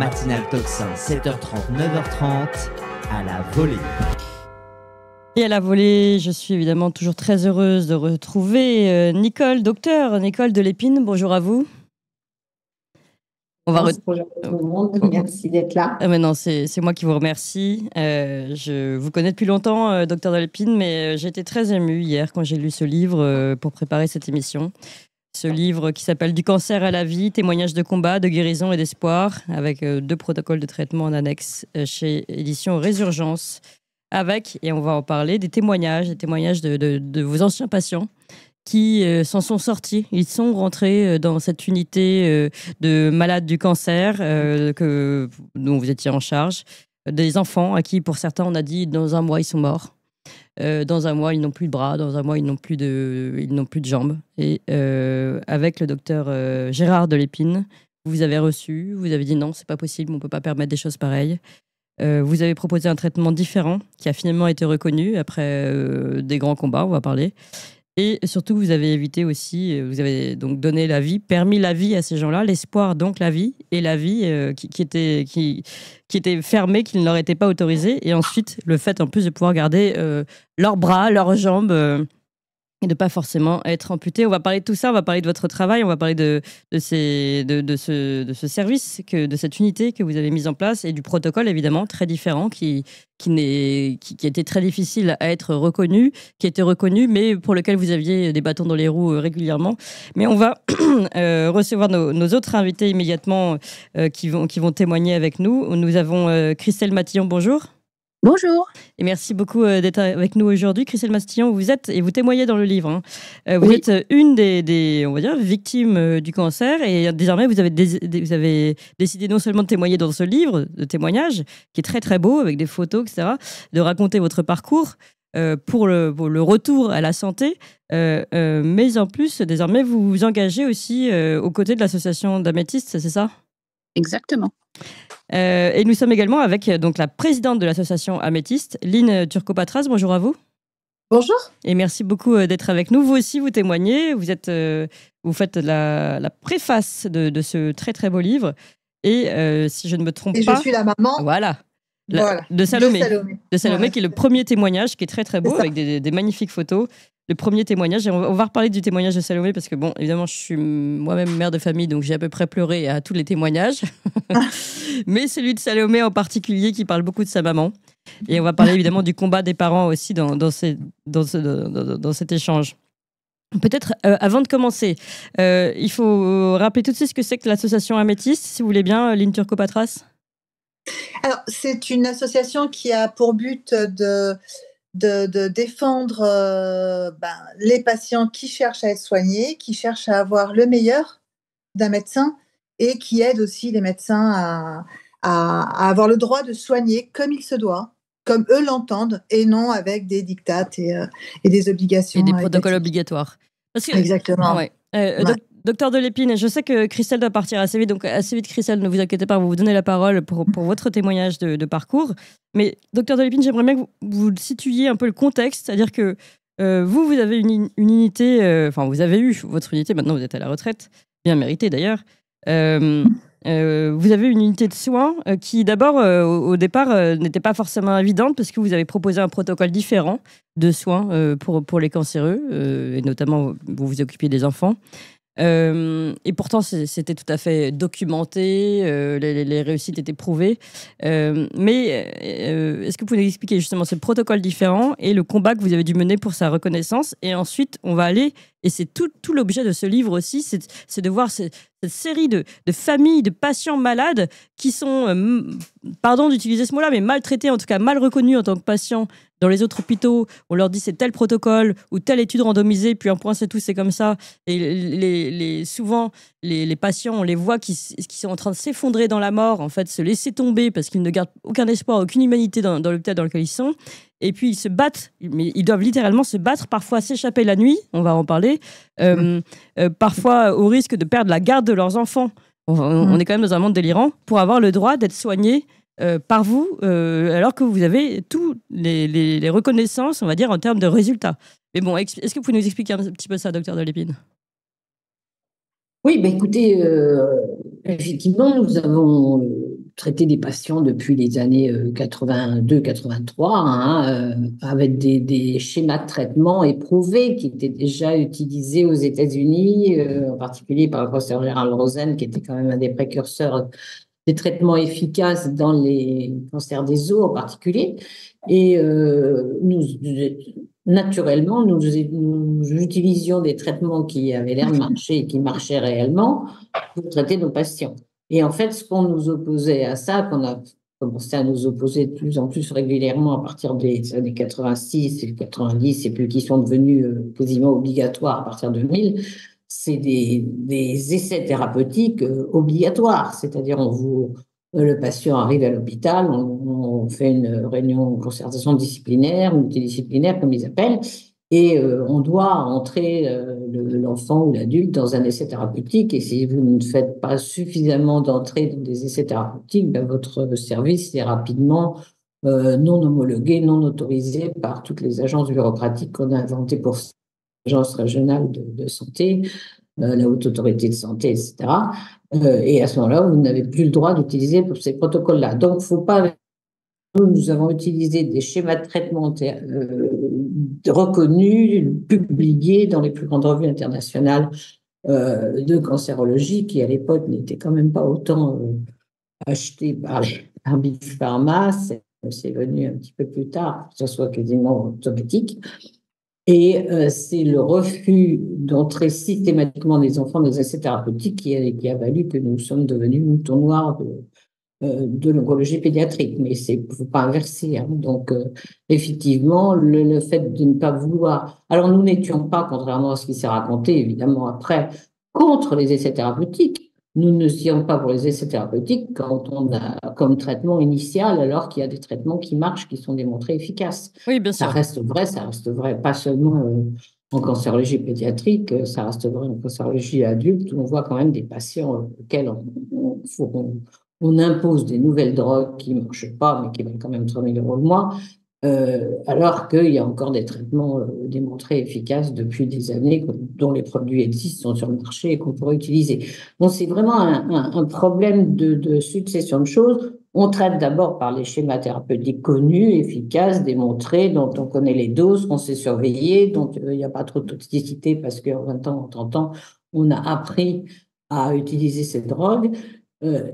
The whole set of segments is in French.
matinale Tocsin, 7h30, 9h30, à la volée. Et à la volée, je suis évidemment toujours très heureuse de retrouver Nicole, docteur Nicole Delépine. Bonjour à vous. Bonjour tout le monde, merci d'être là. Maintenant, c'est moi qui vous remercie. Je vous connais depuis longtemps, docteur Delépine, mais j'ai été très émue hier quand j'ai lu ce livre pour préparer cette émission. Ce livre qui s'appelle Du cancer à la vie, témoignages de combat, de guérison et d'espoir, avec 2 protocoles de traitement en annexe chez Éditions Résurgence. Avec, et on va en parler, des témoignages de vos anciens patients qui s'en sont sortis. Ils sont rentrés dans cette unité de malades du cancer dont vous étiez en charge. Des enfants à qui, pour certains, on a dit dans 1 mois, ils sont morts. Dans 1 mois, ils n'ont plus de bras. Dans 1 mois, ils n'ont plus de jambes. Et avec le docteur Gérard Delépine, vous avez reçu, vous avez dit non, c'est pas possible, on ne peut pas permettre des choses pareilles. Vous avez proposé un traitement différent qui a finalement été reconnu après des grands combats, on va parler. Et surtout, vous avez évité aussi, vous avez donc donné la vie, permis la vie à ces gens-là, l'espoir donc la vie, et la vie qui était fermée, qui ne leur était pas autorisée. Et ensuite, le fait en plus de pouvoir garder leurs bras, leurs jambes, et de ne pas forcément être amputé. On va parler de tout ça, on va parler de votre travail, on va parler de ce service, de cette unité que vous avez mise en place et du protocole évidemment très différent qui était très difficile à être reconnu, qui était reconnu mais pour lequel vous aviez des bâtons dans les roues régulièrement. Mais on va recevoir nos autres invités immédiatement qui vont témoigner avec nous. Nous avons Christelle Matillon, bonjour. Bonjour. Et merci beaucoup d'être avec nous aujourd'hui. Christelle Matillon, vous êtes, et vous témoignez dans le livre, vous Oui. êtes une des on va dire, victimes du cancer et désormais vous avez décidé non seulement de témoigner dans ce livre de témoignages, qui est très très beau, avec des photos, etc., de raconter votre parcours pour le retour à la santé, mais en plus, désormais, vous vous engagez aussi aux côtés de l'association d'Améthyste, c'est ça ? Exactement. Et nous sommes également avec donc la présidente de l'association Améthyste, Lynn Turcot-Patras. Bonjour à vous. Bonjour. Et merci beaucoup d'être avec nous. Vous aussi, vous témoignez. Vous faites la préface de ce très très beau livre. Et si je ne me trompe pas, je suis la maman. Voilà. Voilà. De Salomé. De Salomé, Voilà. qui est le premier témoignage, qui est très très beau, avec des magnifiques photos. Le premier témoignage, et on va reparler du témoignage de Salomé, parce que bon, évidemment, je suis moi-même mère de famille, donc j'ai à peu près pleuré à tous les témoignages. Mais celui de Salomé en particulier, qui parle beaucoup de sa maman. Et on va parler évidemment du combat des parents aussi dans cet échange. Peut-être, avant de commencer, il faut rappeler tout de suite ce que c'est que l'association Améthyste, si vous voulez bien, Lynn Turcot-Patras. Alors, c'est une association qui a pour but de défendre les patients qui cherchent à être soignés, qui cherchent à avoir le meilleur d'un médecin et qui aide aussi les médecins à avoir le droit de soigner comme il se doit, comme eux l'entendent, et non avec des dictates et des obligations. Et des protocoles obligatoires. Exactement. Ouais. Docteur Delépine, je sais que Christelle doit partir assez vite, donc assez vite Christelle, ne vous inquiétez pas, vous donnez la parole pour votre témoignage de parcours. Mais docteur Delépine, j'aimerais bien que vous situiez un peu le contexte, c'est-à-dire que vous avez une unité, vous avez eu votre unité, maintenant vous êtes à la retraite, bien méritée d'ailleurs. Vous avez une unité de soins qui d'abord au départ n'était pas forcément évidente parce que vous avez proposé un protocole différent de soins pour les cancéreux et notamment vous vous occupiez des enfants. Et pourtant, c'était tout à fait documenté, les réussites étaient prouvées. Mais est-ce que vous pouvez nous expliquer justement ce protocole différent et le combat que vous avez dû mener pour sa reconnaissance? Et ensuite, on va aller, et c'est tout l'objet de ce livre aussi, c'est de voir cette série de familles, de patients malades qui sont, pardon d'utiliser ce mot-là, mais maltraités, en tout cas mal reconnus en tant que patients dans les autres hôpitaux. On leur dit c'est tel protocole ou telle étude randomisée, puis un point c'est tout, c'est comme ça. Et souvent, les patients, on les voit qui sont en train de s'effondrer dans la mort, en fait, se laisser tomber parce qu'ils ne gardent aucun espoir, aucune humanité dans l'hôpital dans lequel ils sont. Et puis ils se battent, mais ils doivent littéralement se battre, parfois s'échapper la nuit, on va en parler, parfois au risque de perdre la garde de leurs enfants. On est quand même dans un monde délirant pour avoir le droit d'être soigné par vous, alors que vous avez toutes les reconnaissances, on va dire, en termes de résultats. Mais bon, est-ce que vous pouvez nous expliquer un petit peu ça, docteur Delépine ? Oui, écoutez, effectivement, nous avons traité des patients depuis les années 82-83, avec des schémas de traitement éprouvés qui étaient déjà utilisés aux États-Unis, en particulier par le professeur Gérald Rosen, qui était quand même un des précurseurs des traitements efficaces dans les cancers des os en particulier. Et naturellement, nous utilisions des traitements qui avaient l'air de marcher et qui marchaient réellement pour traiter nos patients. Et en fait, ce qu'on nous opposait à ça, qu'on a commencé à nous opposer de plus en plus régulièrement à partir des années 86 et 90, et puis qui sont devenus quasiment obligatoires à partir de 2000, c'est des essais thérapeutiques obligatoires. C'est-à-dire, le patient arrive à l'hôpital, on fait une réunion, une concertation disciplinaire, multidisciplinaire, comme ils appellent, et on doit entrer l'enfant ou l'adulte dans un essai thérapeutique. Et si vous ne faites pas suffisamment d'entrées dans des essais thérapeutiques, ben, votre service est rapidement non homologué, non autorisé par toutes les agences bureaucratiques qu'on a inventées pour ça. L'agence régionale de santé, la haute autorité de santé, etc. Et à ce moment-là, vous n'avez plus le droit d'utiliser ces protocoles-là. Donc, il ne faut pas... Nous avons utilisé des schémas de traitement reconnus, publiés dans les plus grandes revues internationales de cancérologie, qui à l'époque n'étaient quand même pas autant achetés par Big Pharma. C'est venu un petit peu plus tard, que ce soit quasiment automatique. Et c'est le refus d'entrer systématiquement des enfants dans des essais thérapeutiques qui a valu que nous sommes devenus moutons noirs de l'oncologie pédiatrique. Mais il ne faut pas inverser. Donc, effectivement, le fait de ne pas vouloir... Alors, nous n'étions pas, contrairement à ce qui s'est raconté, évidemment, après, contre les essais thérapeutiques. Nous ne sommes pas pour les essais thérapeutiques quand on a comme traitement initial, alors qu'il y a des traitements qui marchent, qui sont démontrés efficaces. Oui, bien sûr. Ça reste vrai, pas seulement en cancérologie pédiatrique, ça reste vrai en cancérologie adulte, où on voit quand même des patients auxquels on impose des nouvelles drogues qui ne marchent pas, mais qui valent quand même 3 000 € le mois, alors qu'il y a encore des traitements démontrés efficaces depuis des années, dont les produits existent, sont sur le marché et qu'on pourrait utiliser. Bon, c'est vraiment un problème de succession de choses. On traite d'abord par les schémas thérapeutiques connus, efficaces, démontrés, dont on connaît les doses, qu'on sait surveiller, dont il n'y a pas trop de toxicité parce qu'en 20 ans, en 30 ans, on a appris à utiliser ces drogues.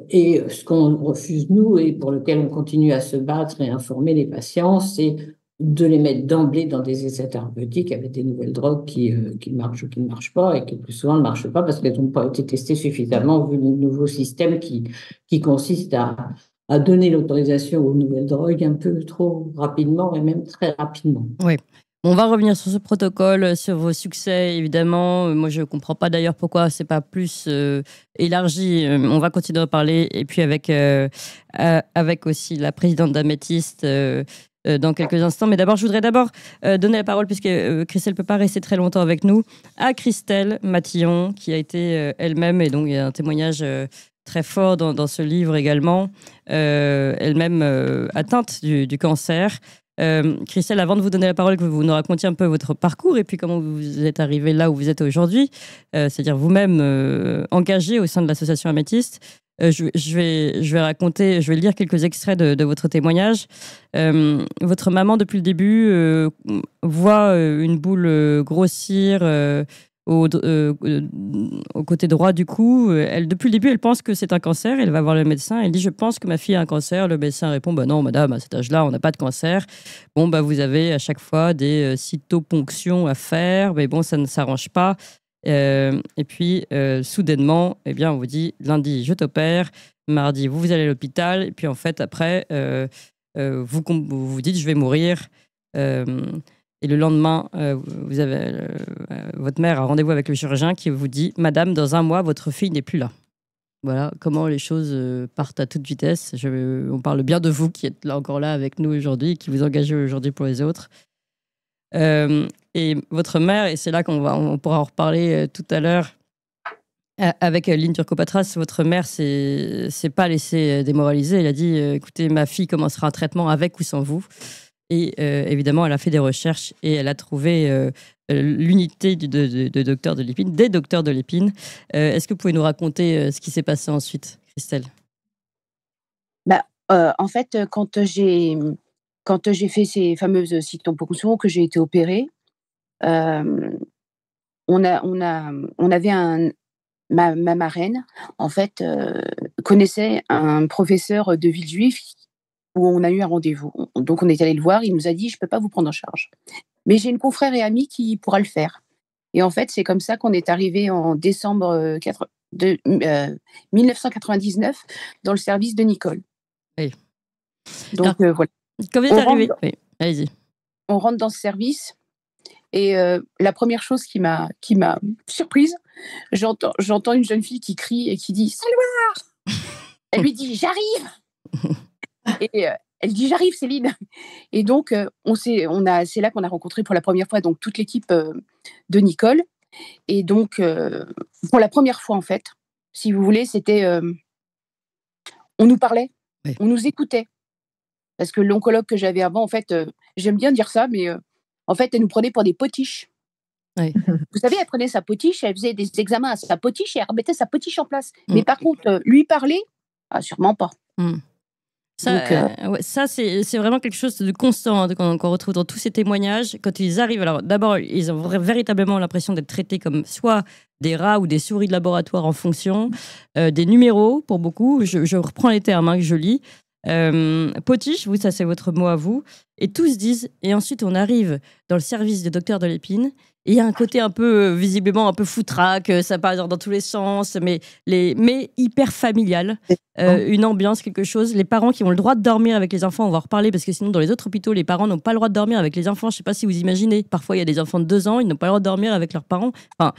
Et ce qu'on refuse, nous, et pour lequel on continue à se battre et informer les patients, c'est de les mettre d'emblée dans des essais thérapeutiques avec des nouvelles drogues qui marchent ou qui ne marchent pas, et qui plus souvent ne marchent pas parce qu'elles n'ont pas été testées suffisamment vu le nouveau système qui consiste à donner l'autorisation aux nouvelles drogues un peu trop rapidement et même très rapidement. Oui. On va revenir sur ce protocole, sur vos succès, évidemment. Moi, je ne comprends pas d'ailleurs pourquoi ce n'est pas plus élargi. On va continuer à parler. Et puis avec aussi la présidente d'Améthyste dans quelques instants. Mais d'abord, je voudrais donner la parole, puisque Christelle ne peut pas rester très longtemps avec nous, à Christelle Matillon, qui a été elle-même, et donc il y a un témoignage très fort dans ce livre également, elle-même atteinte du cancer. Christelle, avant de vous donner la parole, que vous nous racontiez un peu votre parcours et puis comment vous êtes arrivée là où vous êtes aujourd'hui, c'est-à-dire vous-même engagée au sein de l'association Améthyste, je vais lire quelques extraits de votre témoignage. Votre maman, depuis le début, voit une boule grossir au côté droit du cou. Depuis le début, elle pense que c'est un cancer. Elle va voir le médecin. Elle dit: je pense que ma fille a un cancer. Le médecin répond: bah non, madame, à cet âge-là, on n'a pas de cancer. Bon, bah, vous avez à chaque fois des cytoponctions à faire, mais bon, ça ne s'arrange pas. Et puis, soudainement, eh bien, on vous dit: lundi, je t'opère. Mardi, vous allez à l'hôpital. Et puis, en fait, après, vous vous dites: je vais mourir. Et le lendemain, votre mère a rendez-vous avec le chirurgien qui vous dit: madame, dans 1 mois, votre fille n'est plus là. Voilà comment les choses partent à toute vitesse. On parle bien de vous qui êtes là encore là avec nous aujourd'hui, qui vous engagez aujourd'hui pour les autres. Et votre mère, et c'est là on pourra en reparler tout à l'heure avec Lynne Turcot-Patras, votre mère s'est pas laissée démoraliser. Elle a dit: écoutez, ma fille commencera un traitement avec ou sans vous. Et évidemment, elle a fait des recherches et elle a trouvé l'unité de docteurs de l'épine, des docteurs de l'épine. Est-ce que vous pouvez nous raconter ce qui s'est passé ensuite, Christelle ? En fait, quand j'ai fait ces fameuses cycloponctions, que j'ai été opérée, euh, on avait ma marraine, en fait, connaissait un professeur de Villejuif où on a eu un rendez-vous. Donc, on est allé le voir. Il nous a dit, je peux pas vous prendre en charge, mais j'ai une confrère et amie qui pourra le faire. Et en fait, c'est comme ça qu'on est arrivé en décembre 1999 dans le service de Nicole. Oui. Donc, voilà. Quand vous êtes arrivé, oui, allez-y. On rentre dans ce service et la première chose qui m'a surprise, j'entends une jeune fille qui crie et qui dit « Salwar !» Elle lui dit « J'arrive !» Et elle dit « J'arrive, Céline !» Et donc, c'est là qu'on a rencontré pour la première fois donc, toute l'équipe de Nicole. Et donc, pour la première fois, en fait, si vous voulez, c'était... on nous parlait, oui. On nous écoutait. Parce que l'oncologue que j'avais avant, en fait, j'aime bien dire ça, mais en fait, elle nous prenait pour des potiches. Oui. Vous savez, elle prenait sa potiche, elle faisait des examens à sa potiche et elle remettait sa potiche en place. Mais par contre, lui parler, sûrement pas. Ça, c'est vraiment quelque chose de constant qu'on retrouve dans tous ces témoignages. Quand ils arrivent, alors d'abord, ils ont véritablement l'impression d'être traités comme soit des rats ou des souris de laboratoire en fonction, des numéros pour beaucoup. Je reprends les termes que je lis. Potiche, vous, ça c'est votre mot à vous. Et tous disent, et ensuite on arrive dans le service du docteur de l'épine. Et il y a un côté un peu, visiblement, un peu foutraque, ça part dans tous les sens, mais hyper familial. Une ambiance, quelque chose. Les parents qui ont le droit de dormir avec les enfants, on va en reparler, parce que sinon, dans les autres hôpitaux, les parents n'ont pas le droit de dormir avec les enfants. Je ne sais pas si vous imaginez. Parfois, il y a des enfants de 2 ans, ils n'ont pas le droit de dormir avec leurs parents. Enfin,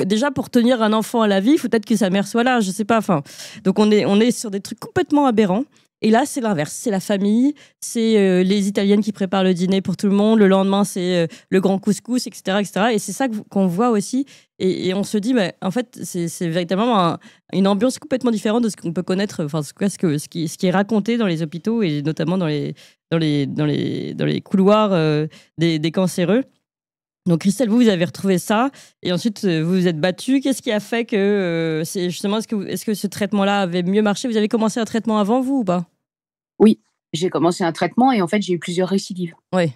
déjà, pour tenir un enfant à la vie, il faut peut-être que sa mère soit là, je ne sais pas. Enfin, donc, on est sur des trucs complètement aberrants. Et là, c'est l'inverse. C'est la famille, c'est les Italiennes qui préparent le dîner pour tout le monde. Le lendemain, c'est le grand couscous, etc., etc. Et c'est ça qu'on voit aussi. Et on se dit, mais en fait, c'est véritablement une ambiance complètement différente de ce qu'on peut connaître, enfin, ce qui est raconté dans les hôpitaux et notamment dans les couloirs des cancéreux. Donc, Christelle, vous avez retrouvé ça et ensuite, vous vous êtes battue. Qu'est-ce qui a fait que, justement, est-ce que ce traitement-là avait mieux marché? Vous avez commencé un traitement avant, vous, ou pas? Oui, j'ai commencé un traitement et en fait, j'ai eu plusieurs récidives. Oui.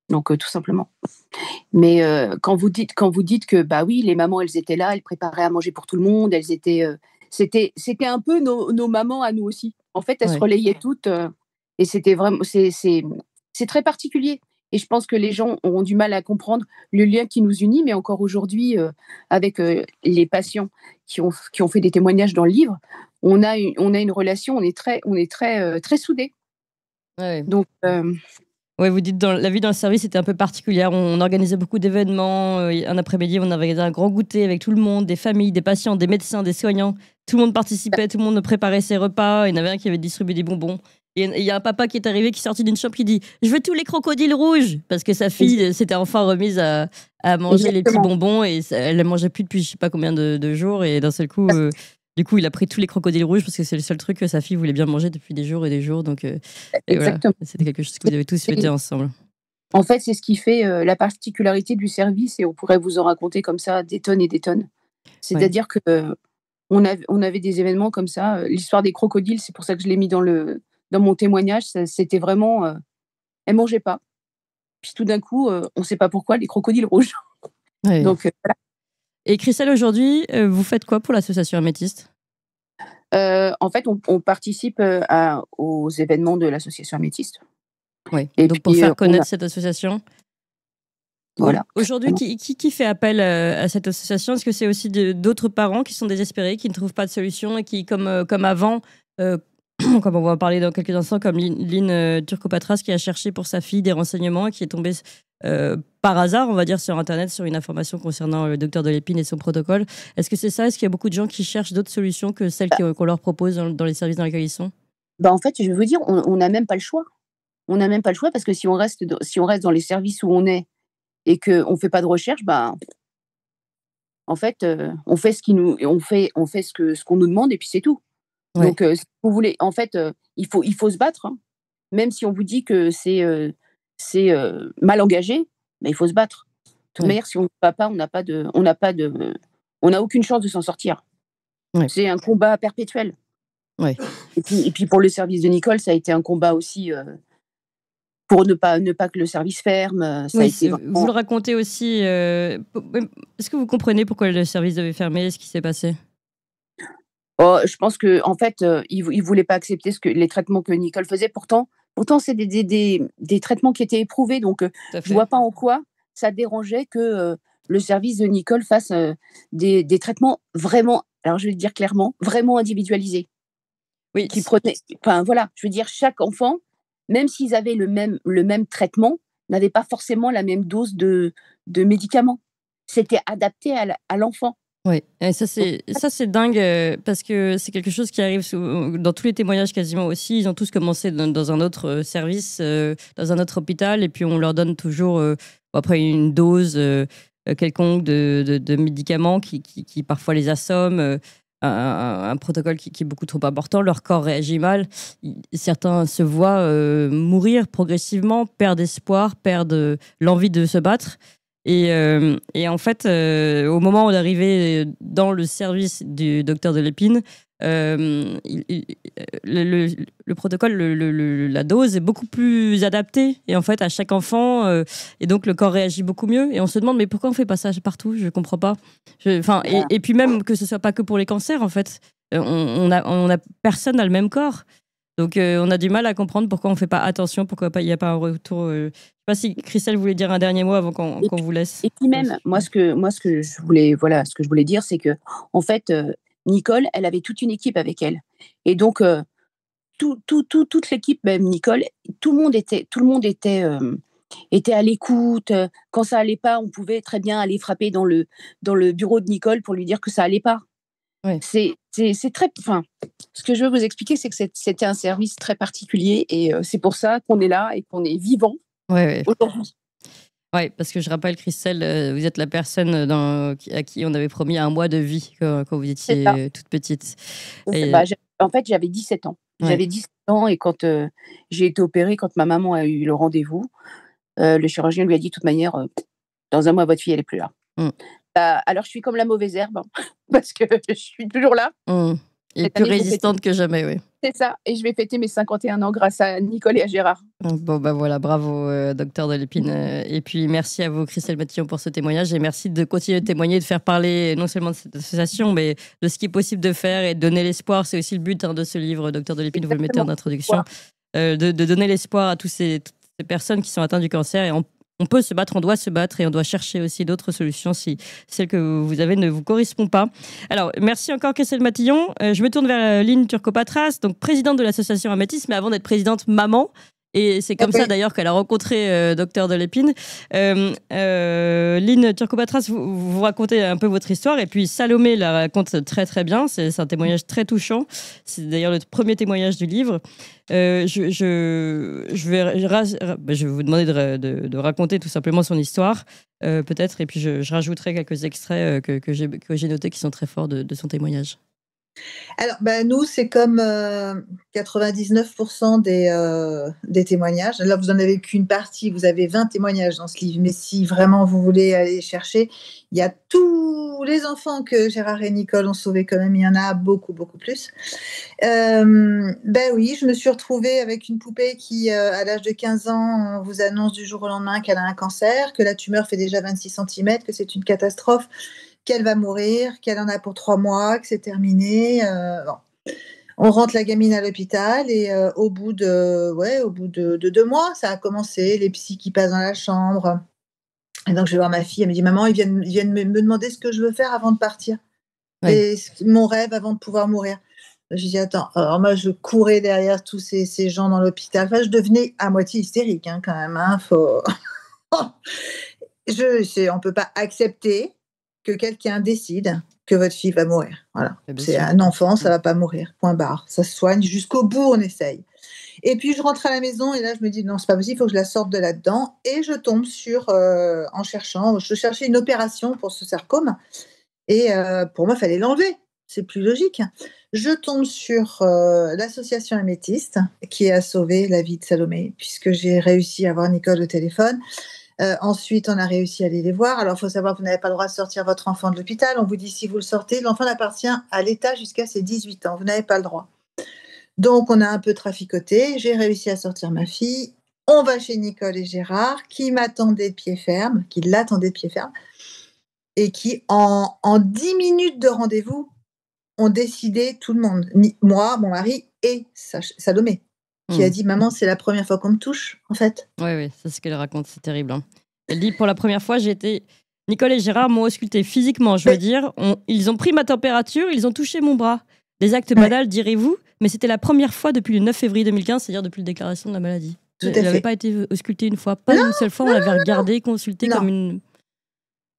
Donc, tout simplement. Mais quand vous dites que, bah oui, les mamans, elles étaient là, elles préparaient à manger pour tout le monde, elles étaient... c'était un peu nos mamans à nous aussi. En fait, elles se relayaient toutes et c'était vraiment... C'est très particulier. Et je pense que les gens auront du mal à comprendre le lien qui nous unit, mais encore aujourd'hui, avec les patients qui ont fait des témoignages dans le livre, on a une relation, on est très soudés. Ouais. Donc, oui, vous dites la vie dans le service était un peu particulière. On organisait beaucoup d'événements. Un après-midi, on organisait un grand goûter avec tout le monde, des familles, des patients, des médecins, des soignants. Tout le monde participait, tout le monde préparait ses repas. Il y en avait un qui avait distribué des bonbons. Et il y a un papa qui est arrivé, qui est sorti d'une chambre, qui dit « Je veux tous les crocodiles rouges !» Parce que sa fille s'était enfin remise à manger les petits bonbons et elle ne mangeait plus depuis je ne sais pas combien de jours. Et d'un seul coup, du coup, il a pris tous les crocodiles rouges parce que c'est le seul truc que sa fille voulait bien manger depuis des jours et des jours. Donc, exactement. Voilà, c'était quelque chose que vous avez tous fêté ensemble. En fait, c'est ce qui fait la particularité du service et on pourrait vous en raconter comme ça des tonnes et des tonnes. C'est-à-dire que on avait des événements comme ça. L'histoire des crocodiles, c'est pour ça que je l'ai mis dans mon témoignage. C'était vraiment... elles ne mangeaient pas. Puis tout d'un coup, on ne sait pas pourquoi, les crocodiles rouges. Ouais. Donc, voilà. Et Christelle, aujourd'hui, vous faites quoi pour l'association Améthyste? En fait, on participe aux événements de l'association Améthyste. Oui, et donc pour faire connaître cette association. Voilà. Aujourd'hui, qui fait appel à cette association? Est-ce que c'est aussi d'autres parents qui sont désespérés, qui ne trouvent pas de solution et qui, comme avant, comme on va en parler dans quelques instants, comme Lynn Turcopatras, qui a cherché pour sa fille des renseignements et qui est tombée par hasard, on va dire, sur Internet, sur une information concernant le docteur de l'épine et son protocole. Est-ce que c'est ça? Est-ce qu'il y a beaucoup de gens qui cherchent d'autres solutions que celles qu'on leur propose dans les services dans lesquels ils sont? En fait, je vais vous dire, on n'a même pas le choix. On n'a même pas le choix parce que si on reste dans les services où on est et qu'on ne fait pas de recherche, en fait, on fait ce qu'on nous demande et puis c'est tout. Ouais. Donc, si vous voulez, en fait, il faut se battre. Hein. Même si on vous dit que c'est mal engagé, il faut se battre. De toute manière, si on ne va pas, on n'a aucune chance de s'en sortir. Ouais. C'est un combat perpétuel. Ouais. Et puis pour le service de Nicole, ça a été un combat aussi pour ne pas que le service ferme. Ça a été vous le racontez aussi. Est-ce que vous comprenez pourquoi le service devait fermer? Ce qui s'est passé? Je pense que en fait, il voulait pas accepter les traitements que Nicole faisait. Pourtant, c'est des traitements qui étaient éprouvés. Donc, je vois pas en quoi ça dérangeait que le service de Nicole fasse des traitements vraiment, alors je vais le dire clairement, vraiment individualisés. Oui. Qui prenaient, enfin voilà, je veux dire, chaque enfant, même s'ils avaient le même traitement, n'avait pas forcément la même dose de médicaments. C'était adapté à l'enfant. Oui, et ça c'est dingue parce que c'est quelque chose qui arrive dans tous les témoignages quasiment aussi. Ils ont tous commencé dans un autre service, dans un autre hôpital, et puis on leur donne toujours après une dose quelconque de médicaments qui parfois les assomment. Un protocole qui est beaucoup trop important, leur corps réagit mal. Certains se voient mourir progressivement, perdent espoir, perdent l'envie de se battre. Et en fait, au moment où d'arriver dans le service du docteur de l'Épine, le protocole, la dose est beaucoup plus adaptée. Et en fait, à chaque enfant, et donc le corps réagit beaucoup mieux. Et on se demande, mais pourquoi on fait pas ça partout? Je comprends pas. Et puis même que ce soit pas que pour les cancers, en fait, on a personne n'a le même corps. Donc, on a du mal à comprendre pourquoi on ne fait pas attention, pourquoi il n'y a pas un retour. Je ne sais pas si Christelle voulait dire un dernier mot avant qu'on vous laisse. Et puis même, moi, ce que je voulais dire, c'est que, en fait, Nicole, elle avait toute une équipe avec elle. Et donc, toute l'équipe, même Nicole, tout le monde était à l'écoute. Quand ça allait pas, on pouvait très bien aller frapper dans le bureau de Nicole pour lui dire que ça allait pas. Ouais. C'est très. Enfin, ce que je veux vous expliquer, c'est que c'était un service très particulier et c'est pour ça qu'on est là et qu'on est vivant aujourd'hui. Oui, parce que je rappelle, Christelle, vous êtes la personne à qui on avait promis un mois de vie quand vous étiez toute petite. En fait, j'avais 17 ans. Ouais. J'avais 17 ans et quand j'ai été opérée, quand ma maman a eu le rendez-vous, le chirurgien lui a dit de toute manière, dans un mois, votre fille, elle n'est plus là. Alors, je suis comme la mauvaise herbe, hein, parce que je suis toujours là. Et plus résistante que jamais, oui. C'est ça, et je vais fêter mes 51 ans grâce à Nicole et à Gérard. Bon, bah voilà, bravo, docteur de l'Épine. Et puis, merci à vous, Christelle Matillon, pour ce témoignage. Et merci de continuer de témoigner, de faire parler non seulement de cette association, mais de ce qui est possible de faire et de donner l'espoir. C'est aussi le but de ce livre, docteur de l'Épine, vous le mettez en introduction, de donner l'espoir à toutes ces personnes qui sont atteintes du cancer. Et on peut se battre, on doit se battre et on doit chercher aussi d'autres solutions si celle que vous avez ne vous correspond pas. Alors, merci encore Christelle Matillon. Je me tourne vers Lynn Turcot-Patras, donc présidente de l'association Améthyste, mais avant d'être présidente, maman. Et c'est comme ça d'ailleurs qu'elle a rencontré docteur de l'Épine. Lynn Turcot-Patras, vous racontez un peu votre histoire et puis Salomé la raconte très très bien. C'est un témoignage très touchant. C'est d'ailleurs le premier témoignage du livre. Je vais vous demander de raconter tout simplement son histoire, peut-être, et puis je rajouterai quelques extraits que j'ai notés qui sont très forts de son témoignage. Alors, nous, c'est comme 99% des témoignages. Là, vous n'en avez qu'une partie. Vous avez 20 témoignages dans ce livre. Mais si vraiment vous voulez aller chercher, il y a tous les enfants que Gérard et Nicole ont sauvés quand même. Il y en a beaucoup, beaucoup plus. Oui, je me suis retrouvée avec une poupée qui, à l'âge de 15 ans, on vous annonce du jour au lendemain qu'elle a un cancer, que la tumeur fait déjà 26 cm, que c'est une catastrophe, qu'elle va mourir, qu'elle en a pour 3 mois, que c'est terminé. On rentre la gamine à l'hôpital et au bout de 2 mois, ça a commencé, les psys qui passent dans la chambre. Et donc, je vais voir ma fille, elle me dit « Maman, ils viennent me demander ce que je veux faire avant de partir. Oui. Et mon rêve avant de pouvoir mourir. » Je dis « Attends, alors moi, je courais derrière tous ces gens dans l'hôpital. Enfin, je devenais à moitié hystérique quand même. On ne peut pas accepter que quelqu'un décide que votre fille va mourir. Voilà. C'est un enfant, ça ne va pas mourir. Point barre. Ça se soigne jusqu'au bout, on essaye. Et puis, je rentre à la maison et là, je me dis, non, c'est pas possible, il faut que je la sorte de là-dedans. Et je tombe en cherchant, je cherchais une opération pour ce sarcome. Et pour moi, il fallait l'enlever. C'est plus logique. Je tombe sur l'association Améthyste qui a sauvé la vie de Salomé, puisque j'ai réussi à avoir Nicole au téléphone. Ensuite, on a réussi à aller les voir. Alors, il faut savoir que vous n'avez pas le droit de sortir votre enfant de l'hôpital. On vous dit, si vous le sortez, l'enfant appartient à l'État jusqu'à ses 18 ans. Vous n'avez pas le droit. Donc, on a un peu traficoté. J'ai réussi à sortir ma fille. On va chez Nicole et Gérard, qui m'attendaient de pied ferme, qui l'attendaient de pied ferme, et qui, en 10 minutes de rendez-vous, ont décidé, tout le monde, moi, mon mari et Salomé, qui a dit « Maman, c'est la première fois qu'on me touche, en fait. » Oui, c'est ce qu'elle raconte, c'est terrible. Hein. Elle dit « Pour la première fois, Nicole et Gérard m'ont ausculté physiquement, je veux dire. Ils ont pris ma température, ils ont touché mon bras. Des actes banals, direz-vous, mais c'était la première fois depuis le 9 février 2015, c'est-à-dire depuis la déclaration de la maladie. Elle n'avait pas été auscultée une fois, pas une seule fois, on l'avait regardée, consultée comme une...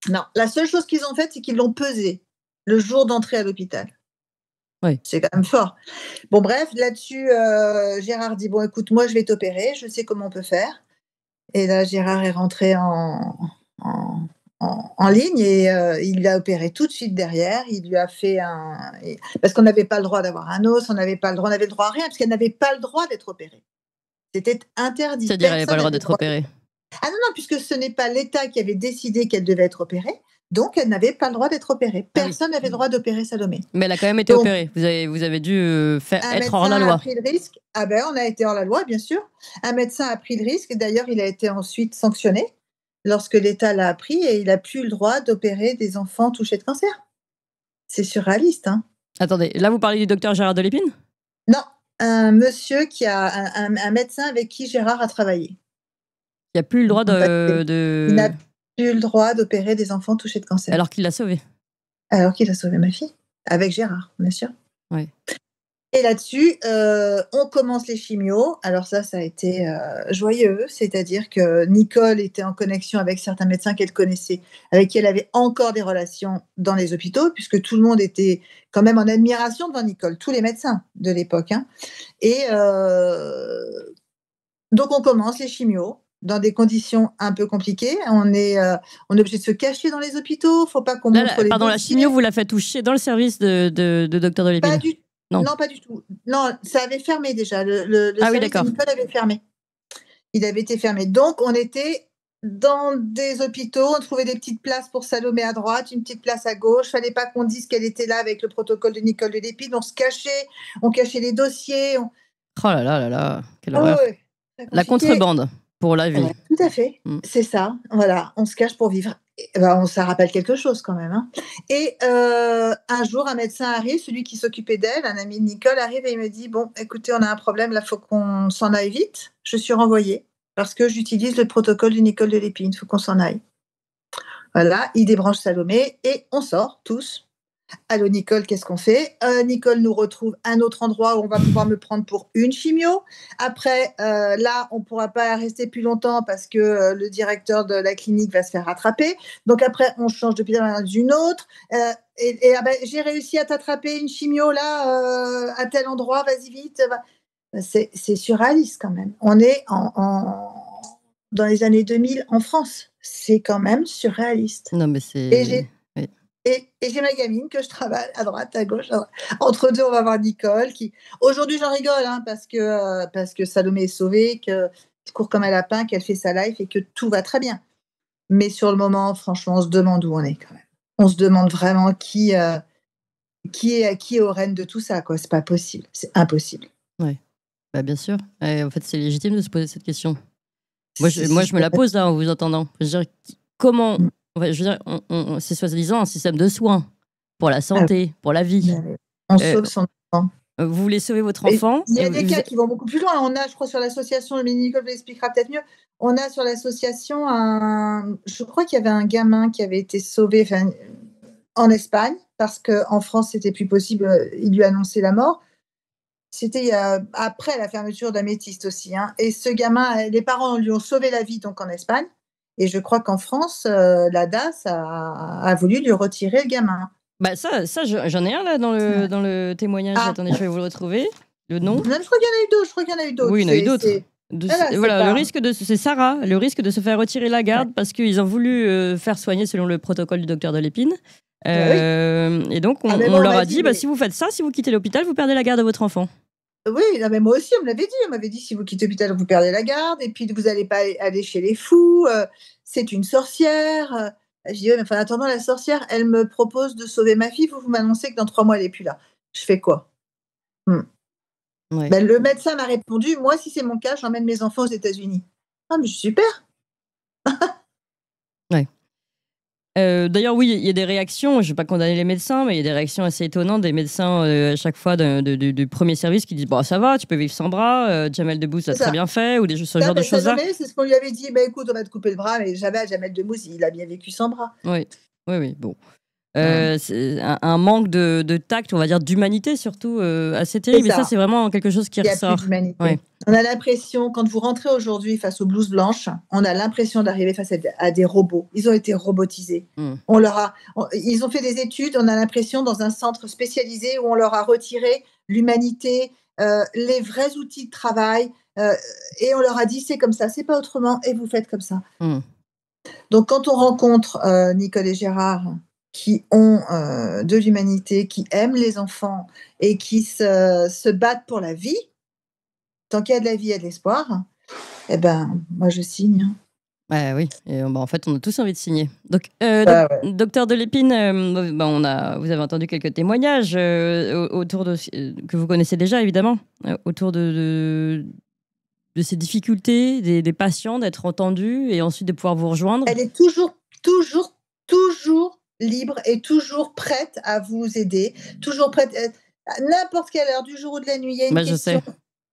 Non, la seule chose qu'ils ont faite, c'est qu'ils l'ont pesée le jour d'entrée à l'hôpital. Oui. C'est quand même fort. Bon, bref, là-dessus, Gérard dit « Bon, écoute, moi, je vais t'opérer, je sais comment on peut faire. » Et là, Gérard est rentré en ligne et il l'a opéré tout de suite derrière. Il lui a fait parce qu'on n'avait pas le droit d'avoir un os, on avait le droit à rien, parce qu'elle n'avait pas le droit d'être opérée. C'était interdit. C'est-à-dire qu'elle n'avait pas le droit d'être opérée. Ah non, puisque ce n'est pas l'État qui avait décidé qu'elle devait être opérée, donc elle n'avait pas le droit d'être opérée. Personne n'avait le droit d'opérer Salomé. Mais elle a quand même été opérée. Vous avez dû être hors la loi. Un médecin a pris le risque. Ah ben, on a été hors la loi, bien sûr. Un médecin a pris le risque. D'ailleurs, il a été ensuite sanctionné lorsque l'État l'a appris et il n'a plus le droit d'opérer des enfants touchés de cancer. C'est surréaliste, hein. Attendez, là, vous parlez du docteur Gérard Delépine ? Non, un monsieur un médecin avec qui Gérard a travaillé. Il n'a plus le droit Il n'a plus le droit d'opérer des enfants touchés de cancer. Alors qu'il l'a sauvé. Alors qu'il a sauvé ma fille, avec Gérard, bien sûr. Oui. Et là-dessus, on commence les chimios. Alors ça a été joyeux, c'est-à-dire que Nicole était en connexion avec certains médecins qu'elle connaissait, avec qui elle avait encore des relations dans les hôpitaux, puisque tout le monde était quand même en admiration devant Nicole, tous les médecins de l'époque. Hein. Et donc on commence les chimios dans des conditions un peu compliquées. On est obligé de se cacher dans les hôpitaux. Faut pas qu'on montre les Pardon, la chimio, vous la faites toucher dans le service de Dr Delépine ? Non, pas du tout. Non, ça avait fermé déjà. Le service de Nicole avait fermé. Il avait été fermé. Donc, on était dans des hôpitaux. On trouvait des petites places pour Salomé à droite, une petite place à gauche. Il ne fallait pas qu'on dise qu'elle était là avec le protocole de Nicole Delépine. On se cachait. On cachait les dossiers. Oh là là. Quelle horreur. Ouais, la contrebande pour la vie. Ouais, tout à fait. C'est ça. Voilà. On se cache pour vivre. Ça rappelle quelque chose quand même. Hein. Et un jour, un médecin arrive, celui qui s'occupait d'elle, un ami de Nicole, arrive et il me dit « Bon, écoutez, on a un problème, là, il faut qu'on s'en aille vite. Je suis renvoyée parce que j'utilise le protocole de Nicole Delépine, il faut qu'on s'en aille. » Voilà, il débranche Salomé et on sort tous. Allô Nicole, qu'est-ce qu'on fait ? Nicole nous retrouve un autre endroit où on va pouvoir me prendre pour une chimio. Après, là, on ne pourra pas rester plus longtemps parce que le directeur de la clinique va se faire rattraper. Donc après, on change de pied dans une autre. J'ai réussi à t'attraper une chimio là, à tel endroit, vas-y vite. C'est surréaliste quand même. On est dans les années 2000 en France. C'est quand même surréaliste. Non, mais c'est... Et j'ai ma gamine que je travaille à droite, à gauche. Entre deux, on va voir Nicole. Aujourd'hui, j'en rigole hein, parce que Salomé est sauvée, qu'elle court comme un lapin, qu'elle fait sa life et que tout va très bien. Mais sur le moment, franchement, on se demande où on est quand même. On se demande vraiment qui est au règne de tout ça. C'est pas possible. C'est impossible. Oui, bien sûr. En fait, c'est légitime de se poser cette question. Moi, je me la pose là en vous entendant. Je veux dire, comment... c'est soi-disant un système de soins pour la santé, pour la vie. On sauve son enfant. Vous voulez sauver votre enfant. Il y a des cas qui vont beaucoup plus loin. On a, je crois, sur l'association, Nicole l'expliquera peut-être mieux, on a sur l'association, je crois qu'il y avait un gamin qui avait été sauvé en Espagne, parce qu'en France, c'était plus possible, il lui a annoncé la mort. C'était après la fermeture d'Améthyste aussi. Hein. Et ce gamin, les parents lui ont sauvé la vie donc en Espagne. Et je crois qu'en France, la DAS a voulu lui retirer le gamin. Ça j'en ai un là dans le témoignage. Attendez, je vais vous le retrouver. Le nom. Je crois qu'il y en a eu d'autres. Oui, il y en a eu d'autres. Voilà, le risque c'est Sarah, le risque de se faire retirer la garde parce qu'ils ont voulu faire soigner selon le protocole du docteur Delépine. Et donc on leur a dit, si vous faites ça, si vous quittez l'hôpital, vous perdez la garde de votre enfant. Oui, mais moi aussi, on me l'avait dit. On m'avait dit, si vous quittez l'hôpital, vous perdez la garde, et puis vous n'allez pas aller chez les fous, c'est une sorcière. Je dis, mais en attendant, la sorcière, elle me propose de sauver ma fille, vous m'annoncez que dans 3 mois, elle n'est plus là. Je fais quoi Ouais. Ben, le médecin m'a répondu, moi, si c'est mon cas, j'emmène mes enfants aux États-Unis. Ah, mais super. D'ailleurs, oui, il y a des réactions. Je ne vais pas condamner les médecins, mais il y a des réactions assez étonnantes des médecins à chaque fois du premier service qui disent bon, ça va, tu peux vivre sans bras. Jamel Debbouze l'a C'est ça. très bien fait, ou ce genre de Ben, choses-là. Salomé, c'est ce qu'on lui avait dit. Ben, écoute, on va te couper le bras, mais jamais Jamel Debbouze, il a bien vécu sans bras. Oui, bon. C'est un manque de tact, on va dire d'humanité surtout, assez terrible. Et ça, c'est vraiment quelque chose qui ressort. Il n'y a plus d'humanité. Ouais. On a l'impression, quand vous rentrez aujourd'hui face aux blouses blanches, on a l'impression d'arriver face à des robots. Ils ont été robotisés. Ils ont fait des études, on a l'impression, dans un centre spécialisé où on leur a retiré l'humanité, les vrais outils de travail, et on leur a dit c'est comme ça, c'est pas autrement, et vous faites comme ça. Donc quand on rencontre Nicole et Gérard, qui ont de l'humanité, qui aiment les enfants et qui se battent pour la vie, tant qu'il y a de la vie, il y a de l'espoir, eh ben, moi, je signe. Oui, et, en fait, on a tous envie de signer. Donc, docteur Delépine, vous avez entendu quelques témoignages autour de que vous connaissez déjà, évidemment, autour de ces difficultés des patients d'être entendus et ensuite de pouvoir vous rejoindre. Elle est toujours libre et toujours prête à vous aider, toujours prête à n'importe quelle heure du jour ou de la nuit. Il y a une question.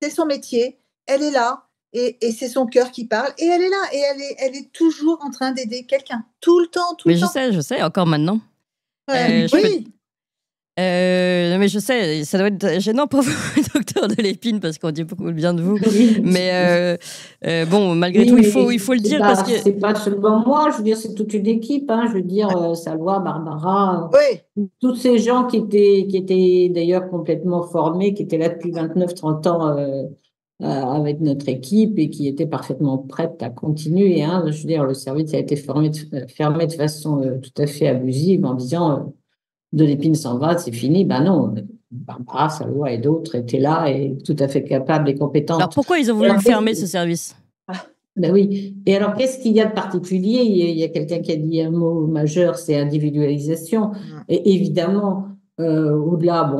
C'est son métier. Elle est là et c'est son cœur qui parle. Et elle est là et elle est toujours en train d'aider quelqu'un. Tout le temps, tout le temps. Je sais, encore maintenant. Oui. Mais je sais, ça doit être gênant pour vous, docteur Delépine, parce qu'on dit beaucoup de bien de vous. Mais bon, malgré tout, il faut le dire. Parce que c'est pas seulement moi, je veux dire, c'est toute une équipe. Je veux dire, Salwa, Barbara, tous ces gens qui étaient d'ailleurs complètement formés, qui étaient là depuis 29-30 ans avec notre équipe et qui étaient parfaitement prêtes à continuer. Je veux dire, le service a été fermé de façon tout à fait abusive en disant Delépine s'en va, c'est fini. Ben non, Barbara, Salwa et d'autres étaient là et tout à fait capables et compétentes. Alors pourquoi ils ont voulu fermer ce service ? Ben oui. Et alors, qu'est-ce qu'il y a de particulier ? Il y a quelqu'un qui a dit un mot majeur, c'est individualisation. Et évidemment, au-delà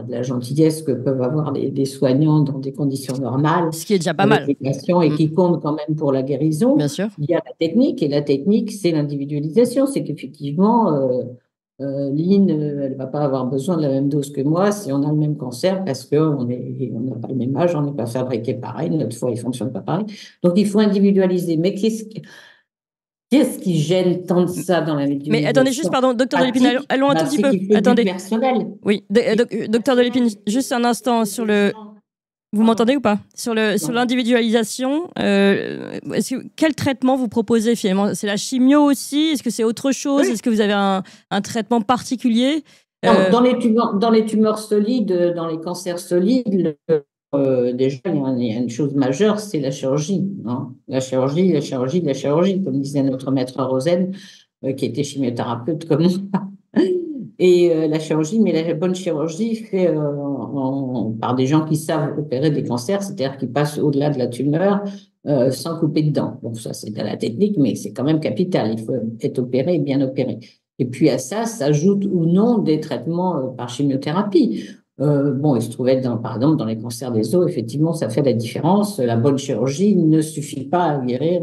de la gentillesse que peuvent avoir des soignants dans des conditions normales, ce qui est déjà pas mal, et qui compte quand même pour la guérison, bien sûr. Il y a la technique, et la technique, c'est l'individualisation. C'est qu'effectivement, Lynn, elle ne va pas avoir besoin de la même dose que moi si on a le même cancer, parce qu'on n'a pas le même âge, on n'est pas fabriqué pareil, notre foie ne fonctionne pas pareil. Donc, il faut individualiser. Mais qu'est-ce qui gêne tant de ça dans l'individualisation ? Mais attendez, juste, pardon, docteur Delépine, allons un tout petit peu. Attendez. Personnel. Oui, docteur Delépine, juste un instant sur le... Vous m'entendez ou pas ? Sur l'individualisation, quel traitement vous proposez finalement ? C'est la chimio aussi ? Est-ce que c'est autre chose ? Est-ce que vous avez un traitement particulier ? Dans les tumeurs solides, dans les cancers solides, déjà, il y a une chose majeure, c'est la chirurgie. La chirurgie, comme disait notre maître Rosen, qui était chimiothérapeute comme moi. Et la chirurgie, mais la bonne chirurgie fait par des gens qui savent opérer des cancers, c'est-à-dire qui passent au-delà de la tumeur sans couper de dents. Bon, ça, c'est de la technique, mais c'est quand même capital. Il faut être opéré et bien opéré. Et puis à ça s'ajoutent ou non des traitements par chimiothérapie. Il se trouvait, par exemple, dans les cancers des os, effectivement, ça fait la différence. La bonne chirurgie ne suffit pas à guérir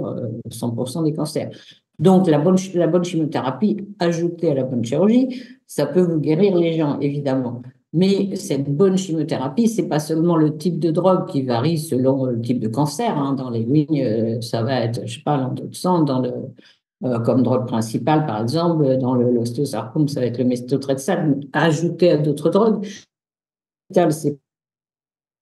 100% des cancers. Donc, la bonne chimiothérapie ajoutée à la bonne chirurgie, ça peut vous guérir les gens, évidemment. Mais cette bonne chimiothérapie, c'est pas seulement le type de drogue qui varie selon le type de cancer. Dans les lignes, ça va être, je sais pas, l'endoxan, comme drogue principale, par exemple, dans l'ostéosarcome, ça va être le méthotrexate, ajouté à d'autres drogues. C'est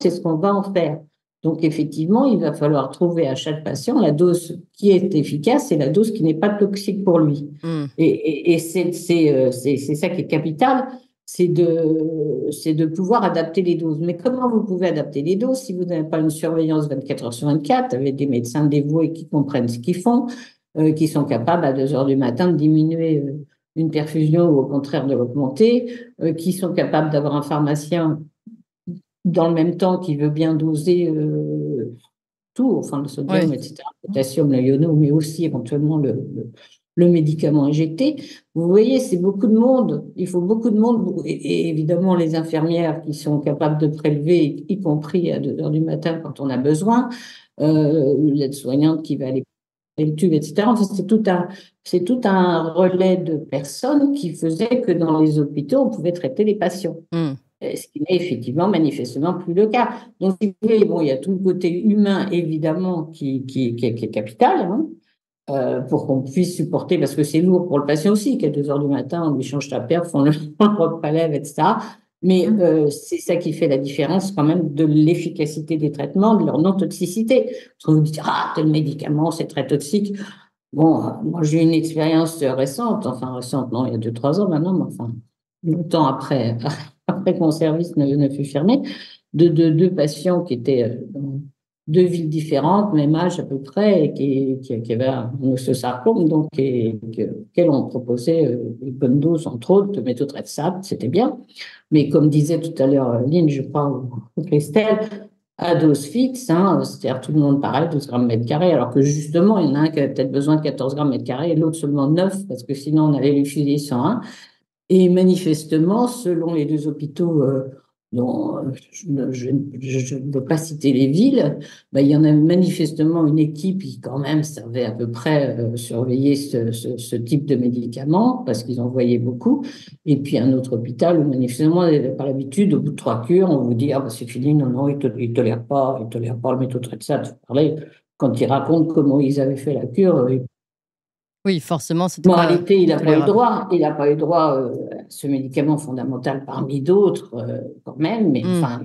ce qu'on va en faire. Donc, effectivement, il va falloir trouver à chaque patient la dose qui est efficace et la dose qui n'est pas toxique pour lui. Et c'est ça qui est capital, c'est de pouvoir adapter les doses. Mais comment vous pouvez adapter les doses si vous n'avez pas une surveillance 24 heures sur 24 avec des médecins dévoués qui comprennent ce qu'ils font, qui sont capables à 2 heures du matin de diminuer une perfusion ou au contraire de l'augmenter, qui sont capables d'avoir un pharmacien dans le même temps qui veut bien doser tout, enfin le sodium, etc., le potassium, le iono, mais aussi éventuellement le médicament injecté. Vous voyez, c'est beaucoup de monde. Il faut beaucoup de monde. Et évidemment, les infirmières qui sont capables de prélever, y compris à 2 heures du matin quand on a besoin, l'aide-soignante qui va aller le tube, etc. Enfin, c'est tout un relais de personnes qui faisait que dans les hôpitaux, on pouvait traiter les patients. Ce qui n'est effectivement manifestement plus le cas. Donc, si vous voulez, bon, il y a tout le côté humain, évidemment, qui est capital, hein, pour qu'on puisse supporter, parce que c'est lourd pour le patient aussi, qu'à 2 heures du matin, on lui change sa perf, on le reprélève, etc. Mais c'est ça qui fait la différence quand même de l'efficacité des traitements, de leur non-toxicité. Parce qu'on vous dit, ah, tel médicament, c'est très toxique. Bon, moi, j'ai une expérience récente, non, il y a 2-3 ans maintenant, mais enfin, longtemps après que mon service ne fut fermé, de 2 patients qui étaient dans 2 villes différentes, même âge à peu près, et qui avaient un osteosarcome, donc, auxquels on proposait une bonne dose, entre autres, de méthotrexate, c'était bien. Mais comme disait tout à l'heure Lynn, je crois, ou Christelle, à dose fixe, hein, c'est-à-dire tout le monde pareil, 12 grammes mètre carré, alors que justement, il y en a un qui avait peut-être besoin de 14 grammes mètre carré et l'autre seulement 9, parce que sinon on allait lui filer 101. Et manifestement, selon les 2 hôpitaux dont je ne veux pas citer les villes, il y en a manifestement une équipe qui quand même savait à peu près surveiller ce type de médicaments parce qu'ils en voyaient beaucoup. Et puis un autre hôpital où manifestement, par l'habitude, au bout de 3 cures, on vous dit ah c'est fini, non, ils ne tolèrent pas le méthotrexate. Quand ils racontent comment ils avaient fait la cure, oui, forcément, c'est moralité, il n'a pas eu droit. Il n'a pas eu droit à ce médicament fondamental parmi d'autres, quand même. Mais enfin,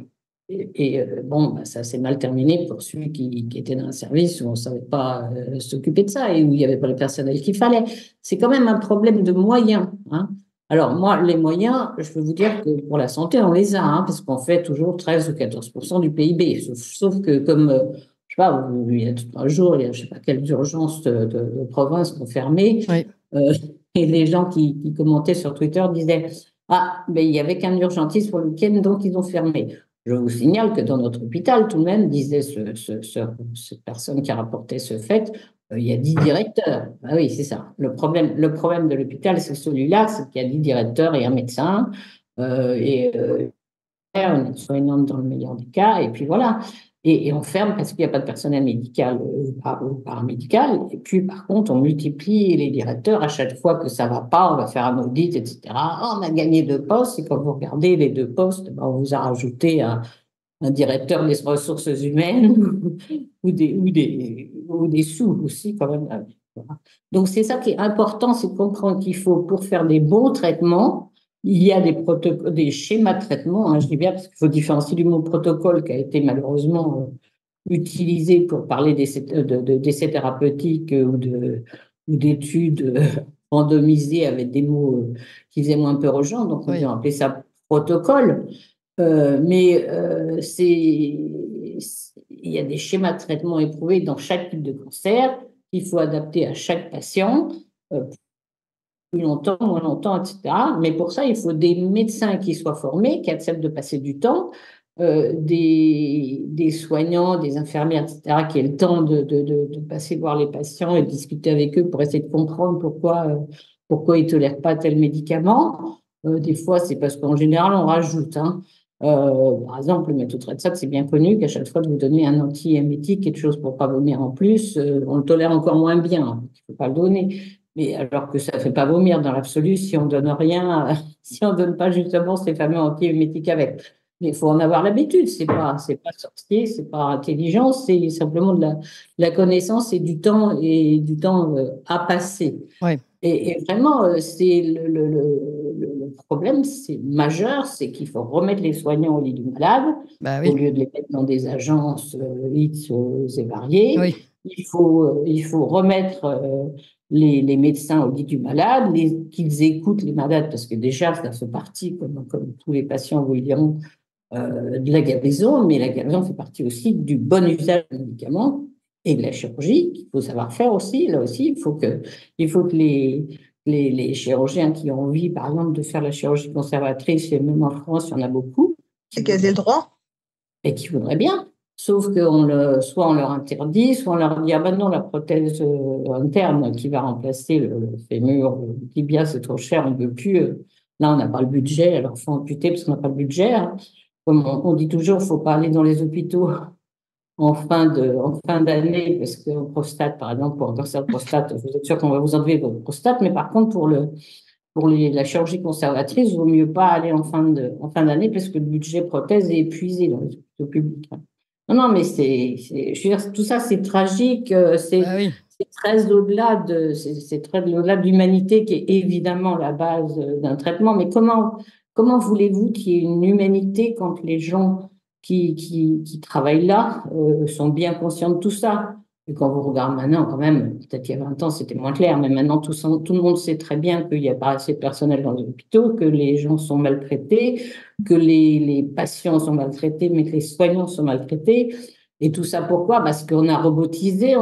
bon, ça s'est mal terminé pour celui qui était dans un service où on ne savait pas s'occuper de ça et où il n'y avait pas le personnel qu'il fallait. C'est quand même un problème de moyens, hein. Alors, moi, les moyens, je peux vous dire que pour la santé, on les a, hein, parce qu'on fait toujours 13 ou 14% du PIB. Sauf que, comme je sais pas, il y a tout un jour, il y a je sais pas quelles urgences de province qui ont fermé. Oui. Et les gens qui commentaient sur Twitter disaient ah, mais il n'y avait qu'un urgentiste pour le week-end, donc ils ont fermé. Je vous signale que dans notre hôpital, tout de même, disait cette personne qui a rapporté ce fait, il y a 10 directeurs. Ah oui, c'est ça. Le problème de l'hôpital, c'est celui-là, c'est qu'il y a 10 directeurs et un médecin, une soignante dans le meilleur des cas, et puis voilà. Et on ferme parce qu'il n'y a pas de personnel médical ou paramédical. Et puis, par contre, on multiplie les directeurs. À chaque fois que ça ne va pas, on va faire un audit, etc. On a gagné 2 postes. Et quand vous regardez les 2 postes, on vous a rajouté un directeur des ressources humaines ou des sous aussi, quand même. Donc, c'est ça qui est important, c'est de comprendre qu'il faut, pour faire des bons traitements, il y a des schémas de traitement, hein, je dis bien parce qu'il faut différencier du mot protocole qui a été malheureusement utilisé pour parler d'essais thérapeutiques ou d'études randomisées avec des mots qui faisaient moins peur aux gens, donc on peut appeler ça protocole. Mais il y a des schémas de traitement éprouvés dans chaque type de cancer qu'il faut adapter à chaque patient. Plus longtemps, moins longtemps, etc. Mais pour ça, il faut des médecins qui soient formés, qui acceptent de passer du temps, des soignants, des infirmières, etc., qui aient le temps de passer voir les patients et de discuter avec eux pour essayer de comprendre pourquoi ils ne tolèrent pas tel médicament. Des fois, c'est parce qu'en général, on rajoute, hein. Par exemple, le méthotrexate, c'est bien connu qu'à chaque fois que vous donnez un antiémétique, quelque chose pour ne pas vomir en plus, on le tolère encore moins bien. Il ne faut pas le donner. Mais alors que ça ne fait pas vomir dans l'absolu si on ne donne rien, si on ne donne pas justement ces fameux antiémétiques avec. Mais il faut en avoir l'habitude, c'est pas sorcier, c'est pas intelligent, c'est simplement de la connaissance et du temps à passer. Ouais. Et vraiment, c'est le problème, c'est majeur, c'est qu'il faut remettre les soignants au lit du malade, au lieu de les mettre dans des agences X et variées. Oui. Il faut remettre les médecins au lit du malade, qu'ils écoutent les malades, parce que déjà, ça fait partie, comme tous les patients vous le diront, de la guérison, mais la guérison fait partie aussi du bon usage des médicaments et de la chirurgie, qu'il faut savoir faire aussi. Là aussi, il faut que les chirurgiens qui ont envie, par exemple, de faire la chirurgie conservatrice, et même en France, il y en a beaucoup. C'est qu'ils aient le droit. Et qui voudraient bien. Sauf que soit on leur interdit, soit on leur dit, ah ben non, la prothèse interne qui va remplacer le fémur, le tibia, c'est trop cher, on ne veut plus. Là, on n'a pas le budget, alors il faut amputer parce qu'on n'a pas le budget, hein. Comme on dit toujours, il ne faut pas aller dans les hôpitaux en fin d'année, parce qu'en prostate, par exemple, pour un cancer de prostate, vous êtes sûr qu'on va vous enlever votre prostate, mais par contre, pour la chirurgie conservatrice, il vaut mieux pas aller en fin d'année, parce que le budget prothèse est épuisé dans les hôpitaux publics, hein. Non, mais je veux dire, tout ça, c'est tragique, Ah oui. c'est très au-delà de l'humanité qui est évidemment la base d'un traitement. Mais comment voulez-vous qu'il y ait une humanité quand les gens qui travaillent là sont bien conscients de tout ça? Et quand vous regardez maintenant, quand même, peut-être il y a 20 ans, c'était moins clair, mais maintenant, tout le monde sait très bien qu'il n'y a pas assez de personnel dans les hôpitaux, que les gens sont maltraités, que les patients sont maltraités, mais que les soignants sont maltraités. Et tout ça, pourquoi? Parce qu'on a robotisé,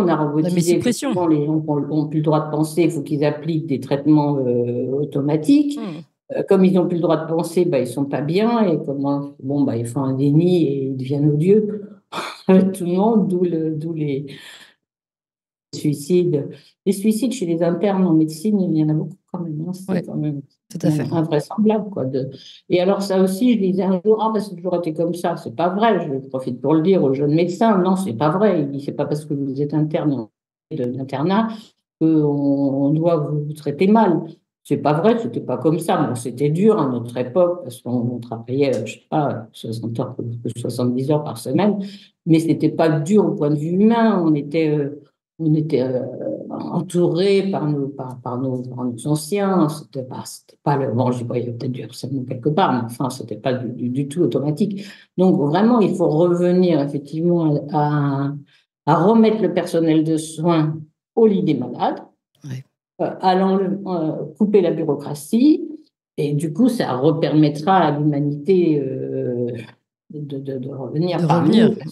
suppression. Les gens n'ont plus le droit de penser, il faut qu'ils appliquent des traitements automatiques. Comme ils n'ont plus le droit de penser, ils ne sont pas bien, et ils font un déni et ils deviennent odieux avec tout le monde, d'où les suicides. Les suicides chez les internes en médecine, il y en a beaucoup quand même, hein. C'est quand même tout à fait invraisemblable, quoi. Et alors ça aussi, je disais un jour, c'est toujours été comme ça. C'est pas vrai. Je profite pour le dire aux jeunes médecins. Non, c'est pas vrai. Il dit, c'est pas parce que vous êtes interne d'internat qu'on doit vous traiter mal. C'est pas vrai. C'était pas comme ça. Bon, c'était dur à notre époque parce qu'on travaillait, je sais pas, 60 heures, 70 heures par semaine, mais c'était pas dur au point de vue humain. On était entourés par nos anciens. C'était pas le, bon, je dis pas, il y a peut-être du harcèlement quelque part, mais enfin, c'était pas du tout automatique. Donc, vraiment, il faut revenir effectivement à remettre le personnel de soins au lit des malades, couper la bureaucratie, et du coup, ça repermettra à l'humanité de revenir.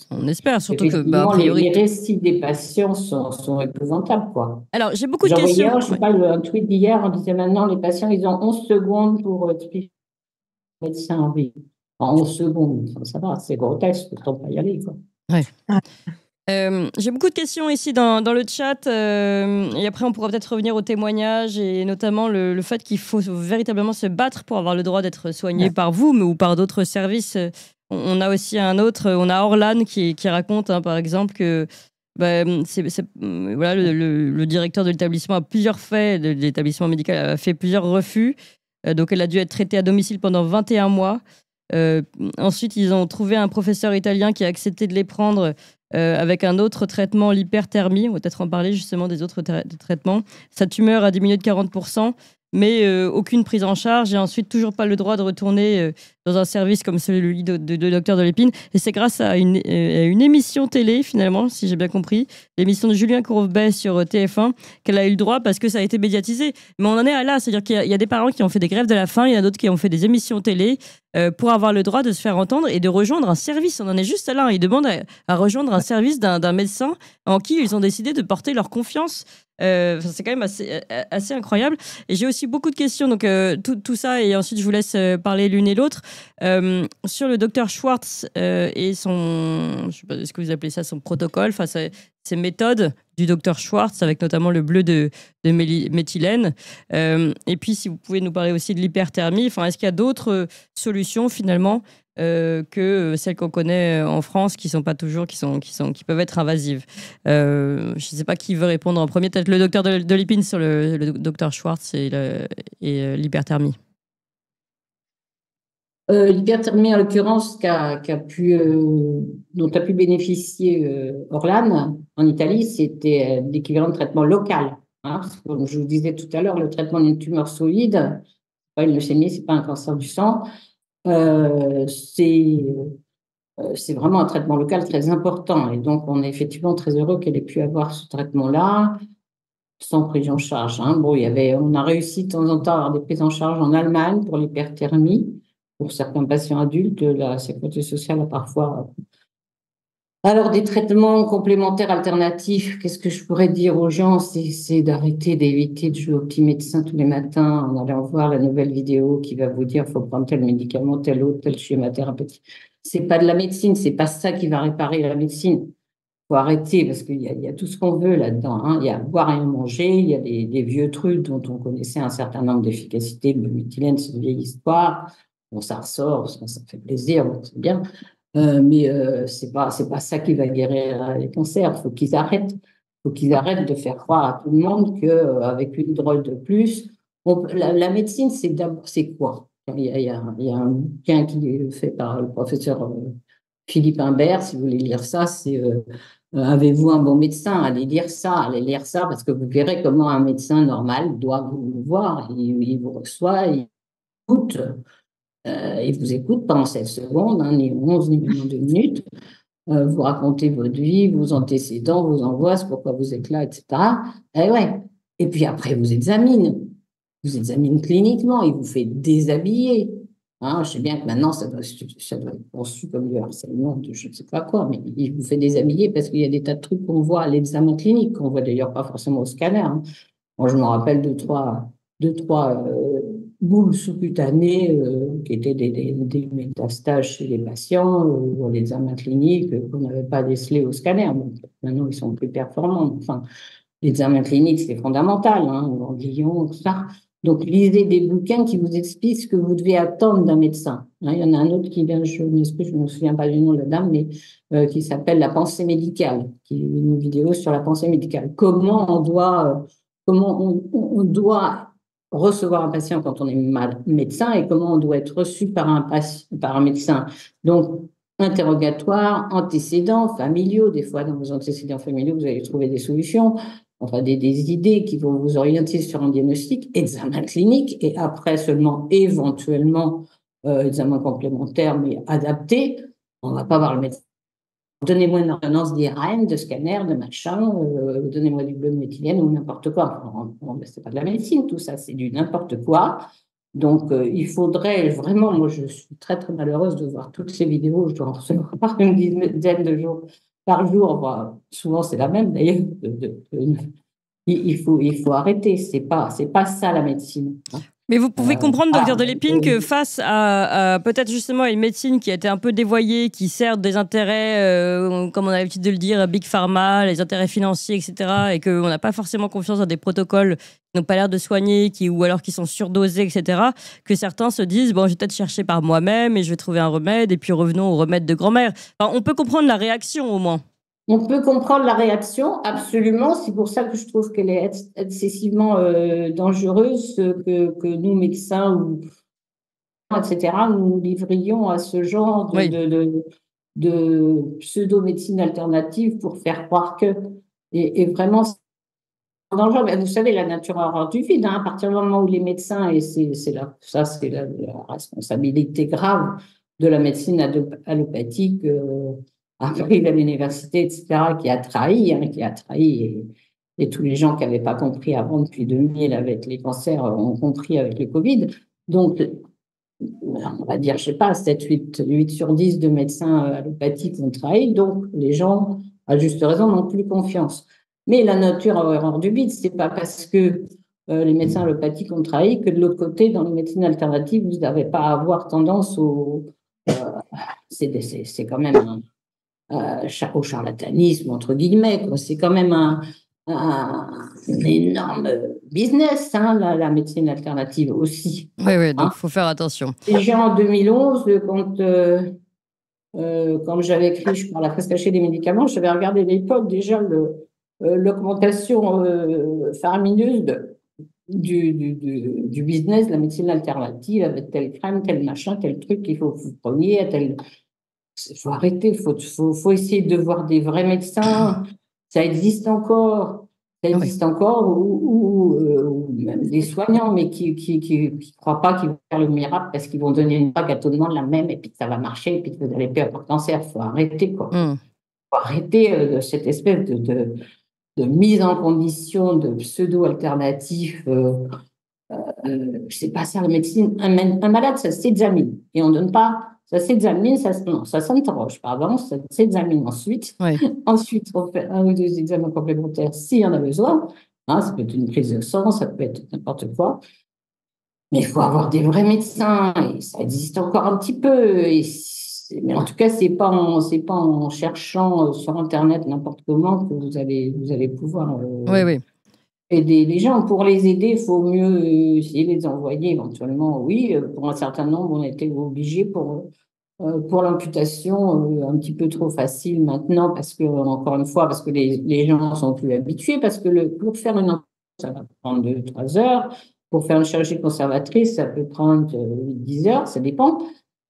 On espère, surtout que a priori, les récits des patients sont épouvantables, quoi. Alors, j'ai beaucoup de questions. Hier, je sais pas, un tweet d'hier, on disait maintenant les patients, ils ont 11 secondes pour expliquer au médecin en vie. En 11 secondes, ça va, c'est grotesque, il ne faut pas y aller, quoi. Ouais. J'ai beaucoup de questions ici dans le chat, et après on pourra peut-être revenir aux témoignages, et notamment le fait qu'il faut véritablement se battre pour avoir le droit d'être soigné par vous ou par d'autres services. On a aussi on a Orlan qui raconte, hein, par exemple, que le directeur de l'établissement de l'établissement médical a fait plusieurs refus, donc elle a dû être traitée à domicile pendant 21 mois. Ensuite, ils ont trouvé un professeur italien qui a accepté de les prendre avec un autre traitement, l'hyperthermie. On va peut-être en parler justement des autres traitements. Sa tumeur a diminué de 40%, mais aucune prise en charge, et ensuite toujours pas le droit de retourner dans un service comme celui de Docteur de l'Épine. Et c'est grâce à une émission télé, finalement, si j'ai bien compris, l'émission de Julien Courbet sur TF1, qu'elle a eu le droit parce que ça a été médiatisé. Mais on en est à là, c'est-à-dire qu'il y a des parents qui ont fait des grèves de la faim, il y en a d'autres qui ont fait des émissions télé pour avoir le droit de se faire entendre et de rejoindre un service. On en est juste là. Ils demandent à rejoindre un service d'un médecin en qui ils ont décidé de porter leur confiance. C'est quand même assez incroyable. Et j'ai aussi beaucoup de questions, donc tout ça, et ensuite je vous laisse parler l'une et l'autre. Sur le docteur Schwartz et son, je sais pas, est-ce que vous appelez ça son protocole, enfin ces méthodes du docteur Schwartz, avec notamment le bleu de méthylène. Et puis, si vous pouvez nous parler aussi de l'hyperthermie, enfin, est-ce qu'il y a d'autres solutions finalement que celles qu'on connaît en France, qui sont pas toujours, qui peuvent être invasives? Je ne sais pas qui veut répondre en premier. Peut-être le docteur de l'Épine sur le docteur Schwartz et l'hyperthermie. L'hyperthermie, en l'occurrence, dont a pu bénéficier Orlan en Italie, c'était l'équivalent de traitement local, hein. Comme je vous disais tout à l'heure, le traitement d'une tumeur solide, c'est pas une leucémie, c'est pas un cancer du sang. C'est vraiment un traitement local très important. Et donc, on est effectivement très heureux qu'elle ait pu avoir ce traitement-là sans prise en charge, hein. Bon, on a réussi de temps en temps à avoir des prises en charge en Allemagne pour l'hyperthermie. Pour certains patients adultes, la sécurité sociale a parfois. Alors, des traitements complémentaires alternatifs, qu'est-ce que je pourrais dire aux gens? C'est d'éviter de jouer au petit médecin tous les matins en allant voir la nouvelle vidéo qui va vous dire qu'il faut prendre tel médicament, tel autre, tel schéma thérapeutique. c'est pas de la médecine, c'est pas ça qui va réparer la médecine. Faut arrêter parce qu'il y a tout ce qu'on veut là-dedans, hein. Il y a boire et manger, il y a des vieux trucs dont on connaissait un certain nombre d'efficacités. Le méthylène, c'est une vieille histoire. Bon, ça ressort, ça fait plaisir, bon, c'est bien. Mais c'est pas ça qui va guérir les cancers. Faut qu'ils arrêtent de faire croire à tout le monde qu'avec une drogue de plus, la médecine, c'est quoi? Il y a un bouquin qui est fait par le professeur Philippe Imbert, si vous voulez lire ça, c'est avez-vous un bon médecin? Allez lire ça, parce que vous verrez comment un médecin normal doit vous voir. Il vous reçoit, écoute, il vous écoute pendant 7 secondes, hein, ni 11 ni même 2 minutes. Vous racontez votre vie, vos antécédents, vos angoisses, pourquoi vous êtes là, etc. Et ouais. Et puis après, vous examine. Vous examine cliniquement, il vous fait déshabiller. Hein, je sais bien que maintenant, ça doit être conçu comme du harcèlement, de je ne sais pas quoi, mais il vous fait déshabiller parce qu'il y a des tas de trucs qu'on voit à l'examen clinique, qu'on voit d'ailleurs pas forcément au scanner, hein. Moi, je me rappelle deux, trois boules sous-cutanées qui étaient des métastases chez les patients ou l'examen clinique qu'on n'avait pas décelé au scanner. Bon, maintenant, ils sont plus performants. Enfin, l'examen clinique, c'est fondamental, hein, ganglion, tout ça. Donc, lisez des bouquins qui vous expliquent ce que vous devez attendre d'un médecin. Hein, il y en a un autre qui vient, je ne me souviens pas du nom de la dame, mais qui s'appelle La pensée médicale, qui est une vidéo sur la pensée médicale. Comment on doit recevoir un patient quand on est médecin et comment on doit être reçu par un médecin. Donc, interrogatoire, antécédents familiaux. Des fois, dans vos antécédents familiaux, vous allez trouver des solutions, enfin des idées qui vont vous orienter sur un diagnostic, examen clinique, et après seulement éventuellement examen complémentaire, mais adapté. On ne va pas voir le médecin. Donnez-moi une ordonnance d'IRM, de scanner, de machin, donnez-moi du bleu de méthylène ou n'importe quoi. Enfin, c'est pas de la médecine, tout ça, c'est du n'importe quoi. Donc, il faudrait vraiment, moi, je suis très, très malheureuse de voir toutes ces vidéos. Je dois en recevoir une dizaine de jours par jour. Enfin, souvent, c'est la même, d'ailleurs. Il faut arrêter. C'est pas ça, la médecine. Mais vous pouvez comprendre, docteur Delépine, que face à peut-être justement une médecine qui a été un peu dévoyée, qui sert des intérêts, comme on a l'habitude de le dire, Big Pharma, les intérêts financiers, etc., et qu'on n'a pas forcément confiance dans des protocoles qui n'ont pas l'air de soigner, ou alors qui sont surdosés, etc., que certains se disent, bon, je vais peut-être chercher par moi-même et je vais trouver un remède, et puis revenons au remède de grand-mère. Enfin, on peut comprendre la réaction, au moins. On peut comprendre la réaction, absolument. C'est pour ça que je trouve qu'elle est excessivement dangereuse, que nous, médecins, ou, etc., nous livrions à ce genre de pseudo-médecine alternative pour faire croire que... Et vraiment, c'est dangereux. Vous savez, la nature a horreur du vide. Hein, à partir du moment où les médecins, et c'est la responsabilité grave de la médecine allopathique... appris à l'université, etc., qui a trahi, et tous les gens qui n'avaient pas compris avant, depuis 2000, avec les cancers, ont compris avec le Covid. Donc, on va dire, je sais pas, 8 sur 10 de médecins allopathiques ont trahi, donc les gens, à juste raison, n'ont plus confiance. Mais la nature a horreur du vide, c'est pas parce que les médecins allopathiques ont trahi que de l'autre côté, dans les médecines alternatives, vous n'avez pas à avoir tendance c'est quand même au charlatanisme, entre guillemets, quoi. C'est quand même un énorme business, hein, la médecine alternative aussi. Oui, donc il faut faire attention. Déjà en 2011, quand j'avais écrit, je crois, La presse cachée des médicaments, j'avais regardé à l'époque déjà l'augmentation faramineuse du business de la médecine alternative, avec telle crème, tel machin, tel truc qu'il faut que vous preniez, il faut arrêter, il faut essayer de voir des vrais médecins. Ça existe encore. Ou même des soignants, mais qui croient pas qu'ils vont faire le miracle parce qu'ils vont donner une bague à tout le monde la même et puis que ça va marcher et puis que vous n'allez plus avoir de cancer. Il faut arrêter, quoi. Faut arrêter de cette espèce de mise en condition de pseudo-alternatif. C'est pas ça la médecine. Un malade, ça s'examine et on donne pas. Ça s'examine, ça s'interroge, pardon, ça s'examine ensuite. Oui. Ensuite, on fait 1 ou 2 examens complémentaires s'il y en a besoin. Hein, ça peut être une prise de sang, ça peut être n'importe quoi. Mais il faut avoir des vrais médecins, et ça existe encore un petit peu. Et Mais en tout cas, c'est pas en cherchant sur Internet n'importe comment que vous allez pouvoir Oui. aider les gens. Pour les aider, il faut mieux essayer de les envoyer éventuellement. Oui, pour un certain nombre, on a été obligés pour l'amputation, un petit peu trop facile maintenant parce que, encore une fois, parce que les gens sont plus habitués, parce que pour faire une amputation, ça va prendre 2-3 heures. Pour faire une chirurgie conservatrice, ça peut prendre 8-10 heures, ça dépend.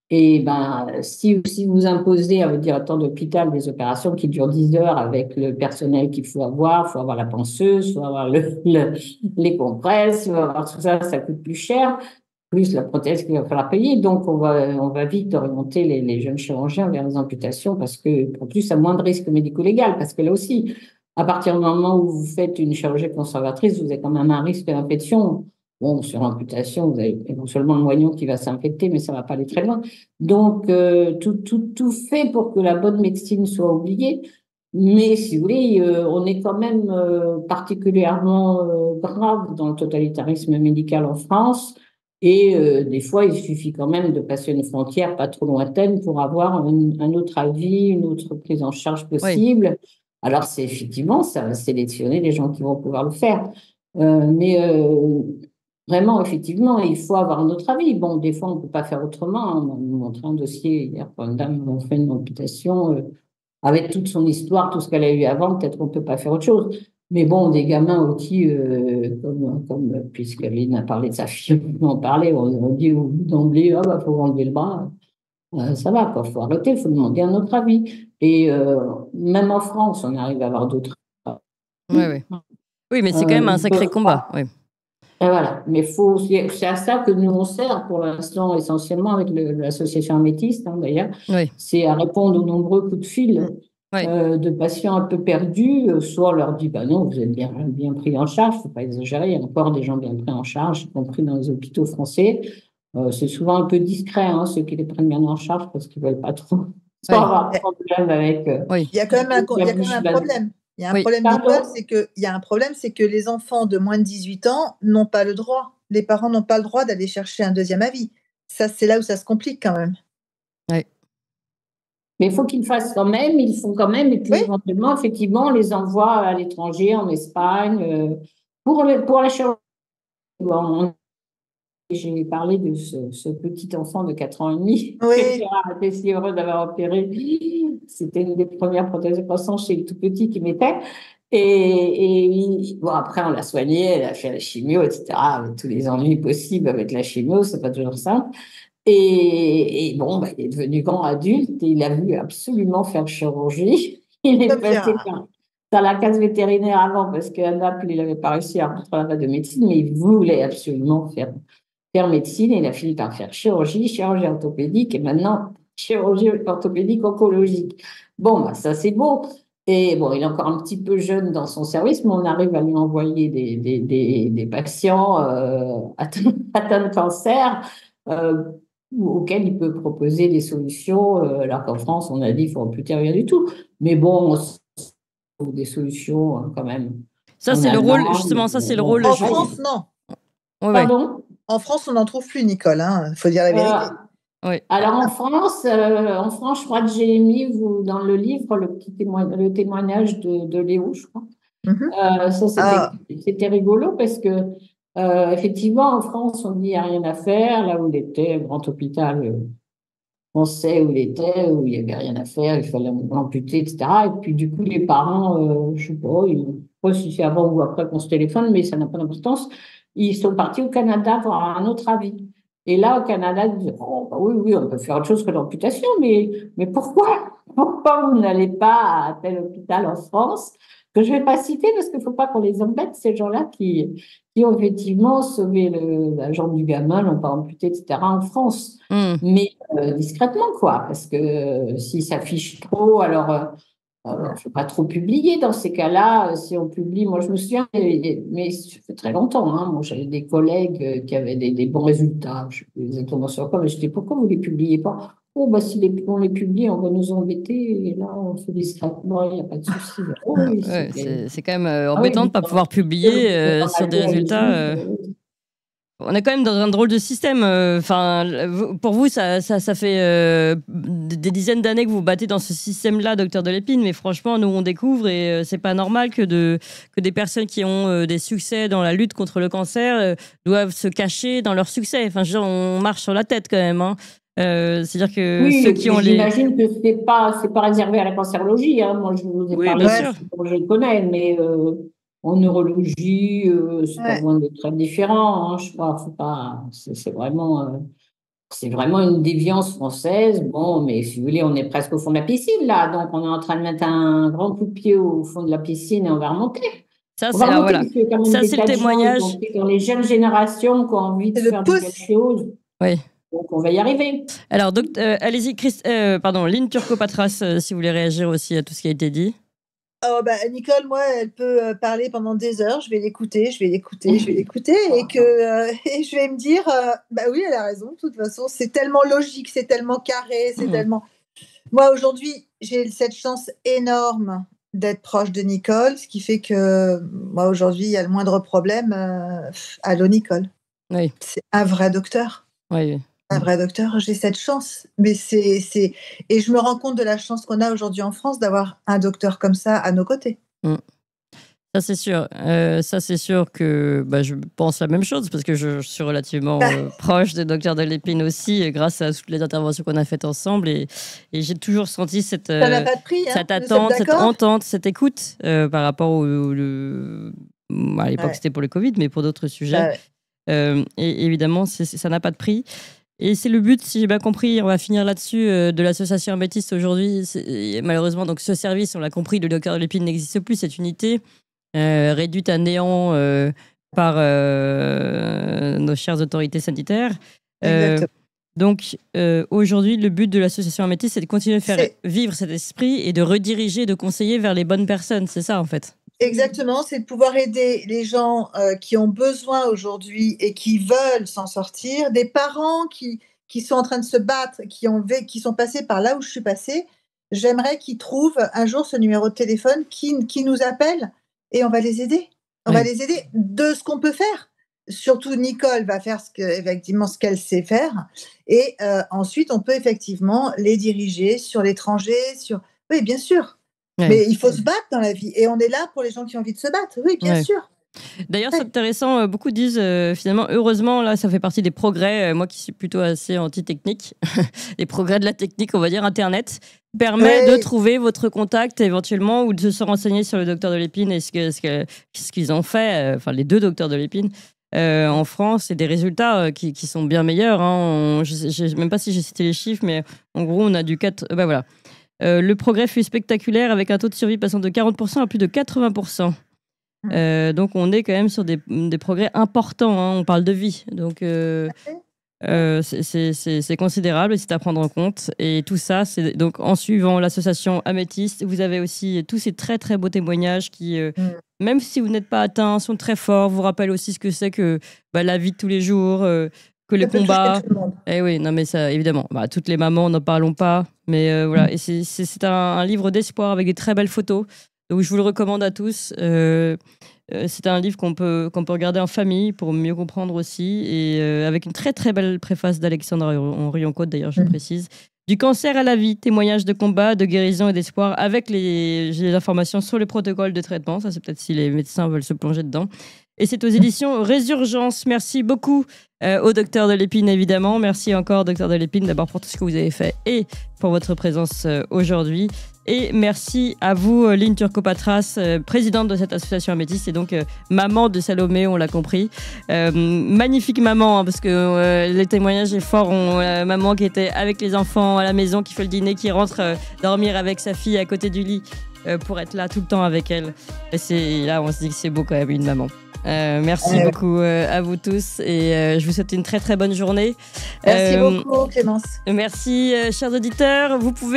Et ben, si vous imposez à votre directeur d'hôpital des opérations qui durent 10 heures avec le personnel qu'il faut avoir la penseuse, faut avoir les compresses, faut avoir tout ça, ça coûte plus cher, plus la prothèse qu'il va falloir payer. Donc, on va vite orienter les jeunes chirurgiens vers les amputations parce que, en plus, à moins de risque médico-légal, parce que là aussi, à partir du moment où vous faites une chirurgie conservatrice, vous avez quand même un risque d'infection. Bon, sur amputation, vous avez non seulement le moignon qui va s'infecter, mais ça va pas aller très loin. Donc, tout fait pour que la bonne médecine soit oubliée. Mais si vous voulez, on est quand même particulièrement grave dans le totalitarisme médical en France. Et des fois, il suffit quand même de passer une frontière pas trop lointaine pour avoir un autre avis, une autre prise en charge possible. Oui. Alors, c'est effectivement, ça va sélectionner les gens qui vont pouvoir le faire. Mais vraiment, effectivement, il faut avoir un autre avis. Bon, des fois, on ne peut pas faire autrement. On m'a montré un dossier hier pour une dame qui a fait une amputation avec toute son histoire, tout ce qu'elle a eu avant. Peut-être qu'on ne peut pas faire autre chose. Mais bon, des gamins aussi, comme puisqu'Aline a parlé de sa fille, on en parlait, on dit d'emblée, ah bah, faut enlever le bras. Ça va, quoi. Faut arrêter, il faut demander un autre avis. Et même en France, on arrive à avoir d'autres. Oui, mais c'est quand même un sacré combat. Oui. Et voilà, mais c'est à ça que nous on sert pour l'instant essentiellement avec l'association améthyste, d'ailleurs. Oui. C'est à répondre aux nombreux coups de fil de patients un peu perdus. Soit on leur dit, bah non, vous êtes bien pris en charge, il ne faut pas exagérer, il y a encore des gens bien pris en charge, y compris dans les hôpitaux français. C'est souvent un peu discret, ceux qui les prennent bien en charge parce qu'ils ne veulent pas trop avoir de problème avec. Il y a quand même un problème. Il y a un problème, Nicole, c'est que les enfants de moins de 18 ans n'ont pas le droit. Les parents n'ont pas le droit d'aller chercher un deuxième avis. Ça, c'est là où ça se complique quand même. Oui. Mais il faut qu'ils le fassent quand même, ils le font quand même. Et puis, éventuellement, effectivement, on les envoie à l'étranger, en Espagne, pour la chirurgie. J'ai parlé de ce petit enfant de 4 ans et demi qui a été si heureux d'avoir opéré. C'était une des premières prothèses de croissance chez le tout petit qui mettait. Et bon, après, on l'a soigné, elle a fait la chimio, etc. Avec tous les ennuis possibles avec la chimio, c'est pas toujours simple. Et bon, il est devenu grand adulte et il a voulu absolument faire chirurgie. Il est passé dans la case vétérinaire avant parce qu'à Naples, il n'avait pas réussi à rentrer en de médecine, mais il voulait absolument faire médecine et il a fini par faire chirurgie orthopédique et maintenant chirurgie orthopédique oncologique. Bon, ça c'est beau. Et bon, il est encore un petit peu jeune dans son service, mais on arrive à lui envoyer des patients atteints de cancer auxquels il peut proposer des solutions, alors qu'en France, on a dit qu'il ne faut amputer rien du tout. Mais bon, on trouve des solutions quand même. Ça, c'est le rôle, justement, ça, c'est le rôle. En France, non. Pardon ? En France, on n'en trouve plus, Nicole, il faut dire la vérité. Oui. Alors en France, je crois que j'ai mis dans le livre le témoignage de Léo, je crois. Ça, c'était rigolo parce que effectivement, en France, on dit qu'il n'y a rien à faire, là où il était, grand hôpital français où il était, où il n'y avait rien à faire, il fallait l'amputer, etc. Et puis du coup, les parents, je ne sais pas si c'est avant ou après qu'on se téléphone, mais ça n'a pas d'importance. Ils sont partis au Canada pour avoir un autre avis. Et là, au Canada, ils disent, oui, on peut faire autre chose que l'amputation, mais pourquoi vous n'allez pas à tel hôpital en France, que je ne vais pas citer parce qu'il ne faut pas qu'on les embête, ces gens-là qui ont effectivement sauvé la jambe du gamin, l'ont pas amputé, etc. en France. Mais discrètement, quoi, parce que s'ils s'affichent trop, alors... il ne faut pas trop publier dans ces cas-là. Si on publie, moi je me souviens, mais ça fait très longtemps, moi j'avais des collègues qui avaient des bons résultats, je ne sais plus exactement sur quoi, mais je dis pourquoi vous ne les publiez pas? Si on les publie, on va nous embêter, et là on fait discrètement, il n'y a pas de souci. C'est quand même embêtant de ne pas pouvoir publier sur des résultats. On est quand même dans un drôle de système. Pour vous, ça fait des dizaines d'années que vous vous battez dans ce système-là, docteur Delépine. Mais franchement, nous, on découvre et c'est pas normal que des personnes qui ont des succès dans la lutte contre le cancer doivent se cacher dans leur succès. Enfin, genre, on marche sur la tête quand même. Hein. C'est-à-dire que ceux qui ont j'imagine que c'est pas réservé à la cancérologie. Hein. Moi, je vous ai parlé bien sûr. Je le connais, mais en neurologie, c'est pas loin d'être très différent. Hein, je crois, c'est vraiment une déviance française. Bon, mais si vous voulez, on est presque au fond de la piscine là, donc on est en train de mettre un grand coup de pied au fond de la piscine et on va remonter. Ça, c'est le témoignage. Dans les jeunes générations qui ont envie de faire de belles choses. Oui. Donc, on va y arriver. Alors, allez-y, Lynn Turcot-Patras, si vous voulez réagir aussi à tout ce qui a été dit. Oh, Nicole, moi, elle peut parler pendant des heures. Je vais l'écouter, et je vais me dire, oui, elle a raison. De toute façon, c'est tellement logique, c'est tellement carré, c'est tellement. Moi, aujourd'hui, j'ai cette chance énorme d'être proche de Nicole, ce qui fait que moi, aujourd'hui, il y a le moindre problème. Allô, Nicole. Oui. C'est un vrai docteur. Oui. Un vrai docteur, j'ai cette chance. Mais et je me rends compte de la chance qu'on a aujourd'hui en France d'avoir un docteur comme ça à nos côtés. Ça, c'est sûr. Ça, c'est sûr que je pense la même chose parce que je suis relativement proche de docteur Delépine aussi, grâce à toutes les interventions qu'on a faites ensemble. Et j'ai toujours senti cette attente, cette entente, cette écoute par rapport à l'époque, c'était pour le Covid, mais pour d'autres sujets. Et évidemment, ça n'a pas de prix. Et c'est le but, si j'ai bien compris, on va finir là-dessus, de l'association Améthyste aujourd'hui. Malheureusement, donc ce service, on l'a compris, le docteur Delépine n'existe plus, cette unité réduite à néant par nos chères autorités sanitaires. Donc aujourd'hui, le but de l'association Améthyste, c'est de continuer à faire vivre cet esprit et de rediriger, de conseiller vers les bonnes personnes. C'est ça, en fait. Exactement, c'est de pouvoir aider les gens qui ont besoin aujourd'hui et qui veulent s'en sortir, des parents qui sont en train de se battre, qui sont passés par là où je suis passée. J'aimerais qu'ils trouvent un jour ce numéro de téléphone, qui nous appelle et on va les aider. On va les aider de ce qu'on peut faire. Surtout, Nicole va faire effectivement ce qu'elle sait faire. Et ensuite, on peut effectivement les diriger sur l'étranger. Oui, bien sûr. Mais il faut se battre dans la vie. Et on est là pour les gens qui ont envie de se battre. Oui, bien sûr. D'ailleurs, c'est intéressant. Beaucoup disent, finalement, heureusement, là, ça fait partie des progrès. Moi qui suis plutôt assez anti-technique, les progrès de la technique, on va dire Internet, permet de trouver votre contact éventuellement ou de se renseigner sur le docteur Delépine et ce qu'ils ont fait, les deux docteurs Delépine. En France, c'est des résultats qui sont bien meilleurs. Hein. Je ne sais même pas si j'ai cité les chiffres, mais en gros, on a du 4. Voilà. Le progrès fut spectaculaire avec un taux de survie passant de 40% à plus de 80%. Donc, on est quand même sur des progrès importants. Hein. On parle de vie. Donc, c'est considérable et c'est à prendre en compte. Et tout ça, c'est donc en suivant l'association Améthyste. Vous avez aussi tous ces très, très beaux témoignages qui, même si vous n'êtes pas atteints, sont très forts, vous rappellent aussi ce que c'est que la vie de tous les jours. Que les combats. Oui, non, mais ça, évidemment. Toutes les mamans, n'en parlons pas. Mais voilà. Et c'est un livre d'espoir avec des très belles photos. Donc, je vous le recommande à tous. C'est un livre qu'on peut regarder en famille pour mieux comprendre aussi. Et avec une très, très belle préface d'Alexandre Henrion-Côte, d'ailleurs, je précise. Du cancer à la vie, témoignages de combat, de guérison et d'espoir, avec les informations sur les protocoles de traitement. Ça, c'est peut-être si les médecins veulent se plonger dedans. Et c'est aux éditions Résurgence. Merci beaucoup au docteur Delépine, évidemment. Merci encore, docteur Delépine, d'abord pour tout ce que vous avez fait et pour votre présence aujourd'hui. Et merci à vous, Lynn Turcot-Patras, présidente de cette association Améthyste et donc maman de Salomé, on l'a compris. Magnifique maman, hein, parce que les témoignages est fort. Maman qui était avec les enfants à la maison, qui fait le dîner, qui rentre dormir avec sa fille à côté du lit pour être là tout le temps avec elle. Et là, on se dit que c'est beau quand même, une maman. Merci beaucoup à vous tous et je vous souhaite une très très bonne journée. Merci beaucoup Clémence. Merci chers auditeurs, vous pouvez